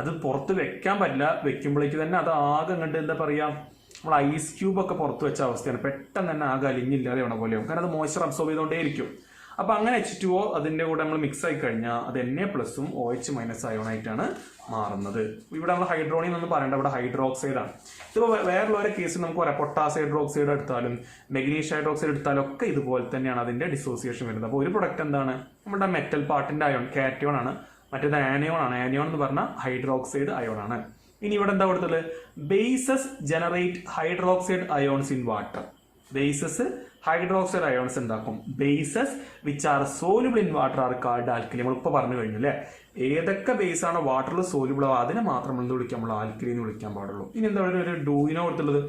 അത് പുറത്ത് വെക്കാൻ പറ്റില്ല. വെക്കുമ്പോഴേക്ക് തന്നെ അത് ആകെ അങ്ങോട്ട് എന്താ പറയാ, നമ്മൾ ഐസ് ക്യൂബ് ഒക്കെ പുറത്ത് വെച്ച അവസ്ഥയാണ്. പെട്ടെന്ന് തന്നെ ആകെ അലിഞ്ഞില്ലാതെ വേണ പോലെയാവും. കാരണം അത് മോയ്സ്ചർ അബ്സോർബ് ചെയ്തുകൊണ്ടേയിരിക്കും. അപ്പോൾ അങ്ങനെ H2O അതിൻ്റെ കൂടെ നമ്മൾ മിക്സ് ആയി കഴിഞ്ഞാൽ അത് Na പ്ലസും OH മൈനസ് അയോണായിട്ടാണ് മാറുന്നത്. ഇവിടെ നമ്മൾ ഹൈഡ്രോണിയം എന്ന് പറയേണ്ട, ഇവിടെ ഹൈഡ്രോക്സൈഡ് ആണ്. ഇതിപ്പോൾ വേറെ കേസിൽ നമുക്ക് പറയാം, പൊട്ടാസ് ഹൈഡ്രോക്സൈഡ് എടുത്താലും മെഗ്നീഷ്യം ഹൈഡ്രോക്സൈഡ് എടുത്താലും ഒക്കെ ഇതുപോലെ തന്നെയാണ് അതിന്റെ ഡിസോസിയേഷൻ വരുന്നത്. അപ്പോൾ ഒരു പ്രൊഡക്റ്റ് എന്താണ്, നമ്മുടെ മെറ്റൽ പാർട്ടിന്റെ അയോൺ കാറ്റയോൺ ആണ്, മറ്റേത് ആനയോൺ ആണ്. ആനയോൺ എന്ന് പറഞ്ഞാൽ ഹൈഡ്രോക്സൈഡ് അയോൺ ആണ്. ഇനി ഇവിടെ എന്താ കൊടുത്തത്? Bases generate hydroxide ions in water. Bases hydroxide ions ഉണ്ടാക്കും. Bases which are soluble in water are called alkali. നമ്മൾ ഇപ്പോൾ പറഞ്ഞു കഴിഞ്ഞു അല്ലേ, ഏതൊക്കെ ബേസ് ആണ് വാട്ടറിൽ സോലുബിൾ ആവുക അതിനെ മാത്രം എന്ത് വിളിക്കാം, നമ്മൾ ആൽക്കലി എന്ന് വിളിക്കാൻ പാടുള്ളൂ. ഇനി എന്താ പറയുക, ഒരു ഡൂയിനോ കൊടുത്തുള്ളത്,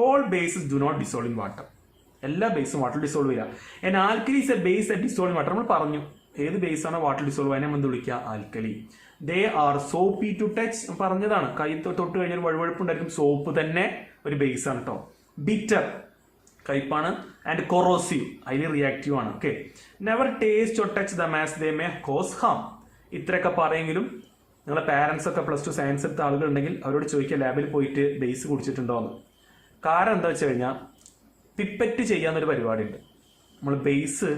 all bases do not dissolve in water. എല്ലാ ബേസും വാട്ടർ ഡിസോൾവ് ചെയ്യാം. And alkali is a base that dissolve in water. നമ്മൾ പറഞ്ഞു ഏത് ബേസ് ആണ് വാട്ടർ ഡിസോൾവ് അതിനെ എന്ത് വിളിക്കുക, alkali. They are soapy to touch, പറഞ്ഞതാണ്. കൈ തൊട്ട് കഴിഞ്ഞാൽ വഴുവഴുപ്പുണ്ടായിരിക്കും. സോപ്പ് തന്നെ ഒരു ബേസ് ആണ് കേട്ടോ. ബിറ്റർ കയ്പാണ്. ആൻഡ് കൊറോസീവ് അതിൽ റിയാക്റ്റീവ് ആണ്. Okay, never taste or touch them as they may cause harm. ഇത്രയൊക്കെ പറയെങ്കിലും നിങ്ങളെ പാരൻസ് ഒക്കെ +2 സയൻസ് എടുത്ത ആളുകളുണ്ടെങ്കിൽ അവരോട് ചോദിക്കുക ലാബിൽ പോയിട്ട് ബേസ് കുടിച്ചിട്ടുണ്ടോ എന്ന്. കാരണം എന്താ വെച്ച് കഴിഞ്ഞാൽ പിപ്പറ്റ് ചെയ്യാന്നൊരു പരിപാടി ഉണ്ട്. നമ്മൾ ബേസ്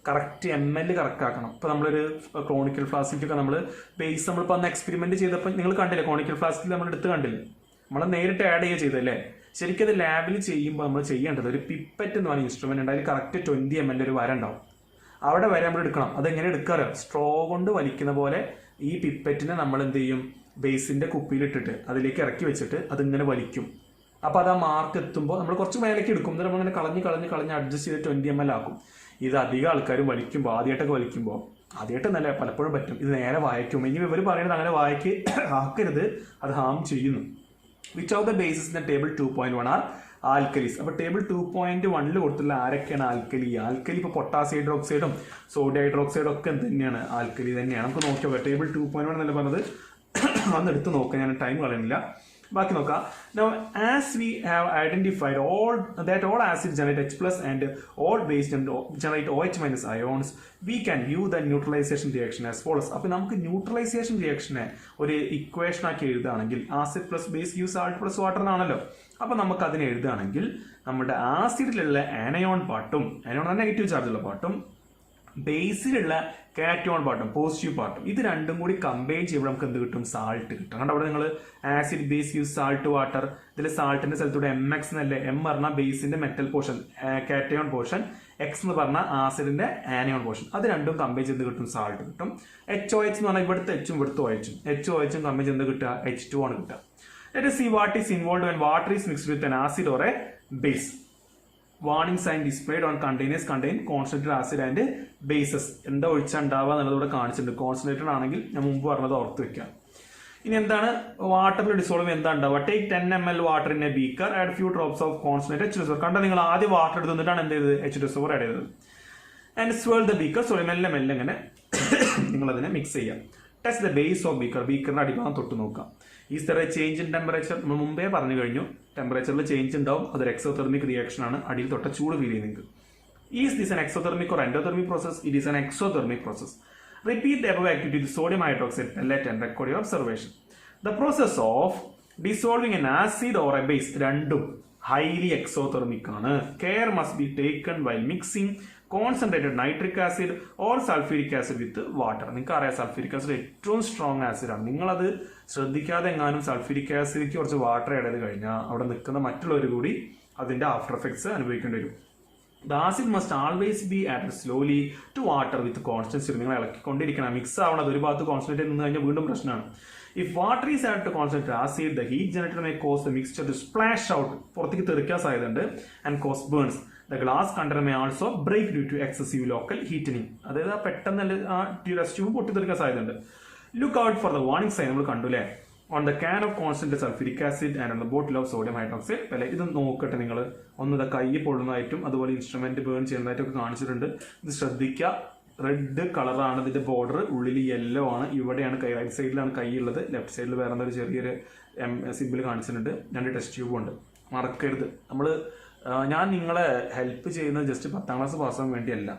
കറക്റ്റ് ml കറക്റ്റാക്കണം. ഇപ്പൊ നമ്മളൊരു ക്രോണിക്കൽ ഫ്ലാസ്കിലൊക്കെ നമ്മൾ ബേസ് നമ്മളിപ്പോൾ അന്ന് എക്സ്പെരിമെന്റ് ചെയ്തപ്പോൾ നിങ്ങൾ കണ്ടില്ലേ, ക്രോണിക്കൽ ഫ്ലാസ്കിൽ നമ്മൾ എടുത്ത് കണ്ടില്ലേ, നമ്മൾ നേരിട്ട് ആഡ് ചെയ്യുക ചെയ്തല്ലേ. ശരിക്കും അത് ലാബിൽ ചെയ്യുമ്പോൾ നമ്മൾ ചെയ്യേണ്ടത് ഒരു പിപ്പറ്റ് എന്ന് പറഞ്ഞ ഇൻസ്ട്രുമെന്റ് ഉണ്ട്. അതിൽ കറക്റ്റ് 20 ml ഒരു വര ഉണ്ടാവും. അവിടെ വരെ നമ്മൾ എടുക്കണം. അതെങ്ങനെ എടുക്കാറ്, സ്ട്രോ കൊണ്ട് വലിക്കുന്ന പോലെ ഈ പിപ്പറ്റിനെ നമ്മൾ എന്ത് ചെയ്യും, ബേസിന്റെ കുപ്പിയിലിട്ടിട്ട് അതിലേക്ക് ഇറക്കി വെച്ചിട്ട് അതിങ്ങനെ വലിക്കും. അപ്പൊ അത് ആ മാർക്ക് എത്തുമ്പോൾ നമ്മൾ കുറച്ച് മേലേക്ക് എടുക്കും. എന്നിട്ട് നമ്മളിങ്ങനെ കളഞ്ഞ് അഡ്ജസ്റ്റ് ചെയ്ത് 20 ml ആക്കും. ഇത് അധികം ആൾക്കാരും വലിക്കുമ്പോൾ, ആദ്യമായിട്ടൊക്കെ വലിക്കുമ്പോൾ ആദ്യമായിട്ട് നല്ല പലപ്പോഴും പറ്റും. ഇത് നേരെ വായിക്കും. ഇനി ഇവർ പറയുന്നത് അങ്ങനെ വായിക്ക് ആക്കരുത്, അത് ഹാം ചെയ്യുന്നു. Which of the bases in the table 2.1 are alkalis. അപ്പോൾ ടേബിൾ 2.1 കൊടുത്തുള്ള ആരൊക്കെയാണ് ആൽക്കലി? ആൽക്കലി ഇപ്പോൾ പൊട്ടാസ്യം ഹൈഡ്രോക്സൈഡും സോഡിയം ഹൈഡ്രോക്സൈഡും ഒക്കെ എന്ത് തന്നെയാണ്? ആൽക്കലി തന്നെയാണ്. നമുക്ക് നോക്കി നോക്കാം. ടേബിൾ 2.1 എന്നല്ല പറഞ്ഞത്, അന്ന് എടുത്ത് നോക്കാം, ഞാൻ ടൈം കളയുന്നില്ല. ബാക്കി നോക്കാം. Now as we have identified all acids generate H plus and all base generate OH minus ions, we can view the neutralization reaction as follows. അപ്പോൾ നമുക്ക് ന്യൂട്രലൈസേഷൻ റിയാക്ഷനെ ഒരു ഇക്വേഷൻ ആക്കി എഴുതുകയാണെങ്കിൽ acid plus base you salt plus water എന്നാണല്ലോ. അപ്പോൾ നമുക്ക് അതിനെ എഴുതുകയാണെങ്കിൽ നമ്മുടെ ആസിഡിലുള്ള ആനയോൺ പാർട്ടും, ആനയോൺ നെഗറ്റീവ് ചാർജുള്ള പാർട്ടും, ബേസിലുള്ള കാറ്റോൺ പാർട്ടും പോസിറ്റീവ് പാർട്ടും, ഇത് രണ്ടും കൂടി കമ്പൈൻ ചെയ്യുമ്പോൾ നമുക്ക് എന്ത് കിട്ടും? സാൾട്ട് കിട്ടും. കണ്ടോ അവിടെ നിങ്ങൾ acid base use salt water, ഇതിൽ സാൾട്ടിന്റെ സ്ഥലത്തൂടെ MX എന്നല്ലേ, M പറഞ്ഞാൽ ബേസിന്റെ metal portion cation portion, X എന്ന് പറഞ്ഞാൽ ആസിഡിന്റെ ആനയോൺ പോർഷൻ, അത് രണ്ടും കമ്പൈൻ ചെയ്ത് കിട്ടും സാൾട്ട് കിട്ടും. HOH എന്ന് പറഞ്ഞാൽ ഇവിടുത്തെ എച്ചും ഇവിടുത്തെ OHും, HOHും കമ്പൈൻ ചെയ്ത് കിട്ടുക H2 ആണ് കിട്ടുക. Let us see what is involved when water is mixed with an acid or a base. Warning sign displayed on containers contain concentrated acid and bases. എന്താ ഒഴിച്ചുണ്ടാവുക എന്നുള്ളത് ഇവിടെ കാണിച്ചിട്ടുണ്ട്. കോൺസെൻട്രേറ്റഡ് ആണെങ്കിൽ ഞാൻ മുമ്പ് പറഞ്ഞത് ഓർത്ത് വെക്കാം. ഇനി എന്താണ് വാട്ടറിൽ ഡിസോൾവ് എന്താ ഉണ്ടാവുക? Take 10 ml water in A beaker, add few drops of concentrated H2SO4. കണ്ട നിങ്ങൾ ആദ്യം വാട്ടർ എടുത്തിട്ടാണ് എന്ത് ചെയ്തത്? H2SO4 ആഡ് ചെയ്തത്. And swirl the beaker. Sorry, മെല്ലെ മെല്ലെ ഇങ്ങനെ നിങ്ങൾ അതിനെ മിക്സ് ചെയ്യാം. Test the base of beaker. ബീക്കറിന്റെ അടിഭാഗം തൊട്ട് നോക്കാം. Is there a change in temperature? നമ്മൾ മുമ്പേ പറഞ്ഞു കഴിഞ്ഞു, ടെമ്പറേച്ചറിൽ ചേഞ്ച് ഉണ്ടാവും. അതൊരു എക്സോതെർമിക് റിയാക്ഷൻ ആണ്. അടിയിൽ തൊട്ട ചൂട് ഫീൽ ചെയ്യും നിങ്ങൾക്ക്. Is this N exothermic or endothermic process? It is N exothermic process. Repeat the above activity with sodium hydroxide pellet and record your observation. The process of dissolving an acid or a base രണ്ടും highly exothermic ആണ്. Care must be taken while mixing concentrated nitric acid or sulfuric acid with water. നിങ്ങൾക്ക് അറിയാം sulphuric acid ഏറ്റവും strong ആസിഡാണ്. നിങ്ങളത് ശ്രദ്ധിക്കാതെ എങ്ങാനും sulphuric ആസിഡിക്ക് കുറച്ച് water add ചെയ്ത് കഴിഞ്ഞാൽ അവിടെ നിൽക്കുന്ന മറ്റുള്ളവർ കൂടി അതിന്റെ ആഫ്റ്റർ എഫക്ട്സ് അനുഭവിക്കേണ്ടി വരും. The acid must always be added slowly to water with constant stir. നിങ്ങൾ ഇളക്കിക്കൊണ്ടിരിക്കണം. മിക്സ് ആവണത് ഒരു ഭാഗത്ത് കോൺസെൻട്രേറ്റ് നിന്ന് കഴിഞ്ഞാൽ വീണ്ടും പ്രശ്നമാണ്. If water is added to concentrated acid, the heat generated may cause the mixture to splash out, പുറത്തേക്ക് തെറിക്കാൻ സാധ്യതയുണ്ട്, and cause burns. The glass container may also break due to excessive local heating. അതായത് പെട്ടെന്ന് ആ test tube പൊട്ടിത്തെറിക്കാൻ സാധ്യതയുണ്ട്. Look out for the warning sign. നമ്മൾ കണ്ടുല്ലേ, on the can of concentrated sulfuric acid and on the bottle of sodium hydroxide. അല്ലെ, ഇത് നോക്കട്ടെ നിങ്ങൾ. ഒന്ന് കൈ പൊള്ളുന്നതായിട്ടും അതുപോലെ ഇൻസ്ട്രുമെന്റ് ബേൺ ചെയ്യുന്നതായിട്ടും ഒക്കെ കാണിച്ചിട്ടുണ്ട്. ഇത് ശ്രദ്ധിക്കുക. റെഡ് കളറാണ് ഇതിന്റെ ബോർഡർ, ഉള്ളിൽ യെല്ലോ ആണ്. ഇവിടെയാണ് കൈ, റൈറ്റ് സൈഡിലാണ് കൈ ഉള്ളത്, ലെഫ്റ്റ് സൈഡിൽ വേറെ എന്തൊരു ചെറിയൊരു സിമ്പിൾ കാണിച്ചിട്ടുണ്ട്. 2 ടെസ്റ്റ് ട്യൂബും ഉണ്ട്. മറക്കരുത്. ഞാൻ നിങ്ങളെ ഹെൽപ്പ് ചെയ്യുന്നത് ജസ്റ്റ് 10ാം ക്ലാസ് പാസ്സാകാൻ വേണ്ടിയല്ല.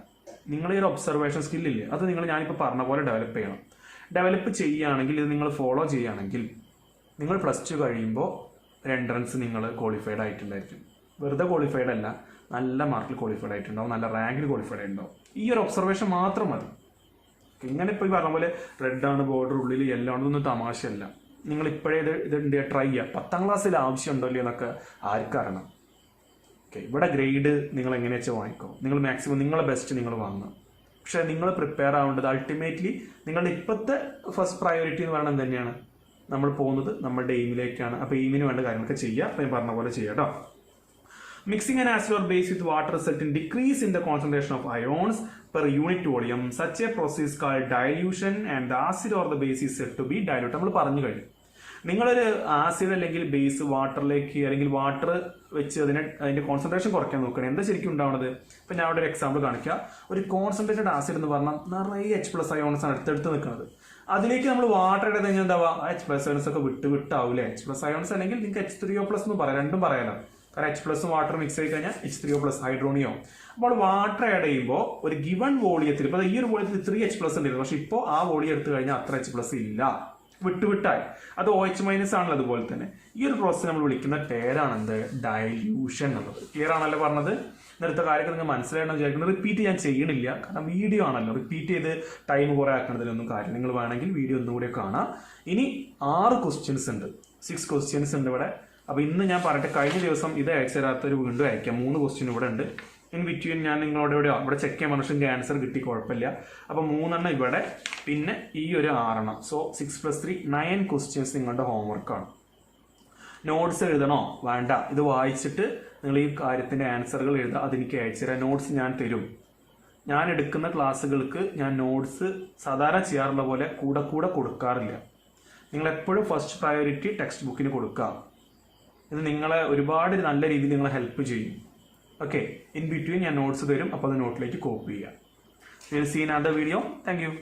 നിങ്ങൾ ഈ ഒരു ഒബ്സർവേഷൻ സ്കില്ലില്ലേ, അത് നിങ്ങൾ ഞാനിപ്പോൾ പറഞ്ഞ പോലെ ഡെവലപ്പ് ചെയ്യണം. ഡെവലപ്പ് ചെയ്യുകയാണെങ്കിൽ, ഇത് നിങ്ങൾ ഫോളോ ചെയ്യുകയാണെങ്കിൽ, നിങ്ങൾ +2 കഴിയുമ്പോൾ ഒരു എൻട്രൻസ് നിങ്ങൾ ക്വാളിഫൈഡ് ആയിട്ടുണ്ടായിരിക്കും. വെറുതെ ക്വാളിഫൈഡ് അല്ല, നല്ല മാർക്കിൽ ക്വാളിഫൈഡ് ആയിട്ടുണ്ടാവും, നല്ല റാങ്കിൽ ക്വാളിഫൈഡ് ആയിട്ടുണ്ടാവും. ഈ ഒരു ഒബ്സർവേഷൻ മാത്രം മതി. ഇങ്ങനെ ഇപ്പോൾ ഈ പറഞ്ഞ പോലെ റെഡാണ് ബോർഡർ, ഉള്ളിൽ യെല്ലോ ആണ്, ഇതൊന്നും തമാശയല്ല. നിങ്ങൾ ഇപ്പോഴേ ഇത് ട്രൈ ചെയ്യുക. 10ാം ക്ലാസ്സിൽ ആവശ്യമുണ്ടോ ഇല്ലയോ എന്നൊക്കെ ആർക്കറിയണം. ഇവിടെ ഗ്രേഡ് നിങ്ങൾ എങ്ങനെയാ വെച്ചാൽ വാങ്ങിക്കോ. നിങ്ങൾ മാക്സിമം നിങ്ങളെ ബെസ്റ്റ് നിങ്ങൾ വാങ്ങുക. പക്ഷെ നിങ്ങൾ പ്രിപ്പയർ ആവേണ്ടത് അൾട്ടിമേറ്റ്ലി നിങ്ങളുടെ ഇപ്പോഴത്തെ ഫസ്റ്റ് പ്രയോറിറ്റി എന്ന് പറയുന്നത് തന്നെയാണ്. നമ്മൾ പോകുന്നത് നമ്മുടെ എയിമിലേക്കാണ്. അപ്പോൾ എയിമിന് വേണ്ട കാര്യങ്ങളൊക്കെ ചെയ്യുക. അപ്പം ഞാൻ പറഞ്ഞ പോലെ ചെയ്യാം കേട്ടോ. Mixing an acid or base with water results in decrease in the concentration of ions per unit volume. Such a process is called dilution and the acid or the base is said to be dilute. നമ്മൾ പറഞ്ഞു കഴിഞ്ഞു. നിങ്ങളൊരു acid അല്ലെങ്കിൽ base വാട്ടറിലേക്ക് അല്ലെങ്കിൽ water വെച്ച് അതിന്റെ concentration കുറയ്ക്കാൻ നോക്കണം. എന്താ ശരിക്കും ഉണ്ടാവുന്നത്? ഇപ്പം ഞാൻ അവിടെ ഒരു എക്സാമ്പിൾ കാണിക്കാം. ഒരു കോൺസെൻട്രേറ്റഡ് ആസിഡ് എന്ന് പറഞ്ഞാൽ നിറയെ H+ അയോൺസ് ആണ് അടുത്തടുത്ത് നിൽക്കുന്നത്. അതിലേക്ക് നമ്മൾ വാട്ടർ ഇടത് കഴിഞ്ഞാൽ എന്താവുക? H+ അയോൺസ് ഒക്കെ വിട്ടാവൂലേ? H+ അയോൺസ് അല്ലെങ്കിൽ നിങ്ങൾക്ക് H3O+ എന്ന് പറയാം, രണ്ടും പറയാലോ. കാരണം H+ വാട്ടർ മിക്സ് ആയി കഴിഞ്ഞാൽ H3O+ ഹൈഡ്രോണിയോ. അപ്പോൾ വാട്ടർ ആഡ് ചെയ്യുമ്പോൾ ഒരു ഗിവൺ വോളിയത്തിൽ, ഇപ്പോൾ ഈ ഒരു വോളിയത്തിൽ 3H+ ഉണ്ടായിരുന്നു, പക്ഷെ ഇപ്പോൾ ആ വോളിയം എടുത്തു കഴിഞ്ഞാൽ അത്ര H+ ഇല്ല, വിട്ടായി. അത് OH- ആണല്ലോ. അതുപോലെ തന്നെ ഈ ഒരു പ്രോസസ് നമ്മൾ വിളിക്കുന്ന പേരാണ് എന്ത്? ഡയല്യൂഷൻ എന്നുള്ളത്. ക്ലിയർ ആണല്ലോ പറഞ്ഞത്? നേരത്തെ കാര്യങ്ങൾ നിങ്ങൾ മനസ്സിലായെന്ന് വിചാരിക്കുന്നത്. റിപ്പീറ്റ് ഞാൻ ചെയ്യണില്ല, കാരണം വീഡിയോ ആണല്ലോ. റിപ്പീറ്റ് ചെയ്ത് ടൈം കുറേ ആക്കണതിലൊന്നും കാര്യം. നിങ്ങൾ വേണമെങ്കിൽ വീഡിയോ ഒന്നുകൂടെ കാണാം. ഇനി 6 ക്വസ്റ്റ്യൻസ് ഉണ്ട്, 6 ക്വസ്റ്റ്യൻസ് ഉണ്ട് ഇവിടെ. അപ്പോൾ ഇന്ന് ഞാൻ പറയട്ടെ, കഴിഞ്ഞ ദിവസം ഇത് അയച്ചു തരാത്തൊരു വീണ്ടും അയക്കാം. 3 ക്വസ്റ്റ്യൻ ഇവിടെ ഉണ്ട്. ഇൻ ബിറ്റ്വീൻ ഞാൻ നിങ്ങളോട് ഇവിടെ ചെക്ക് ചെയ്യാൻ മനുഷ്യൻ്റെ ആൻസർ കിട്ടി, കുഴപ്പമില്ല. അപ്പോൾ 3 ഇവിടെ, പിന്നെ ഈ ഒരു 6. സോ 6 + 3 9 ക്വസ്റ്റ്യൻസ് നിങ്ങളുടെ ഹോംവർക്കാണ്. നോട്ട്സ് എഴുതണോ വേണ്ട? ഇത് വായിച്ചിട്ട് നിങ്ങൾ ഈ കാര്യത്തിൻ്റെ ആൻസറുകൾ എഴുതുക. അതെനിക്ക് അയച്ചു തരാം. നോട്ട്സ് ഞാൻ തരും. ഞാൻ എടുക്കുന്ന ക്ലാസ്സുകൾക്ക് ഞാൻ നോട്ട്സ് സാധാരണ ചെയ്യാറുള്ള പോലെ കൂടെ കൊടുക്കാറില്ല. നിങ്ങൾ എപ്പോഴും ഫസ്റ്റ് പ്രയോറിറ്റി ടെക്സ്റ്റ് ബുക്കിന് കൊടുക്കുക. ഇത് നിങ്ങളെ ഒരുപാട് നല്ല രീതിയിൽ നിങ്ങളെ ഹെൽപ്പ് ചെയ്യും. ഓക്കെ, ഇൻ ബിറ്റ്വീൻ ഞാൻ നോട്ട്സ് തരും, അപ്പോൾ അത് നോട്ടിലേക്ക് കോപ്പി ചെയ്യാം. Will see in other video. Thank U.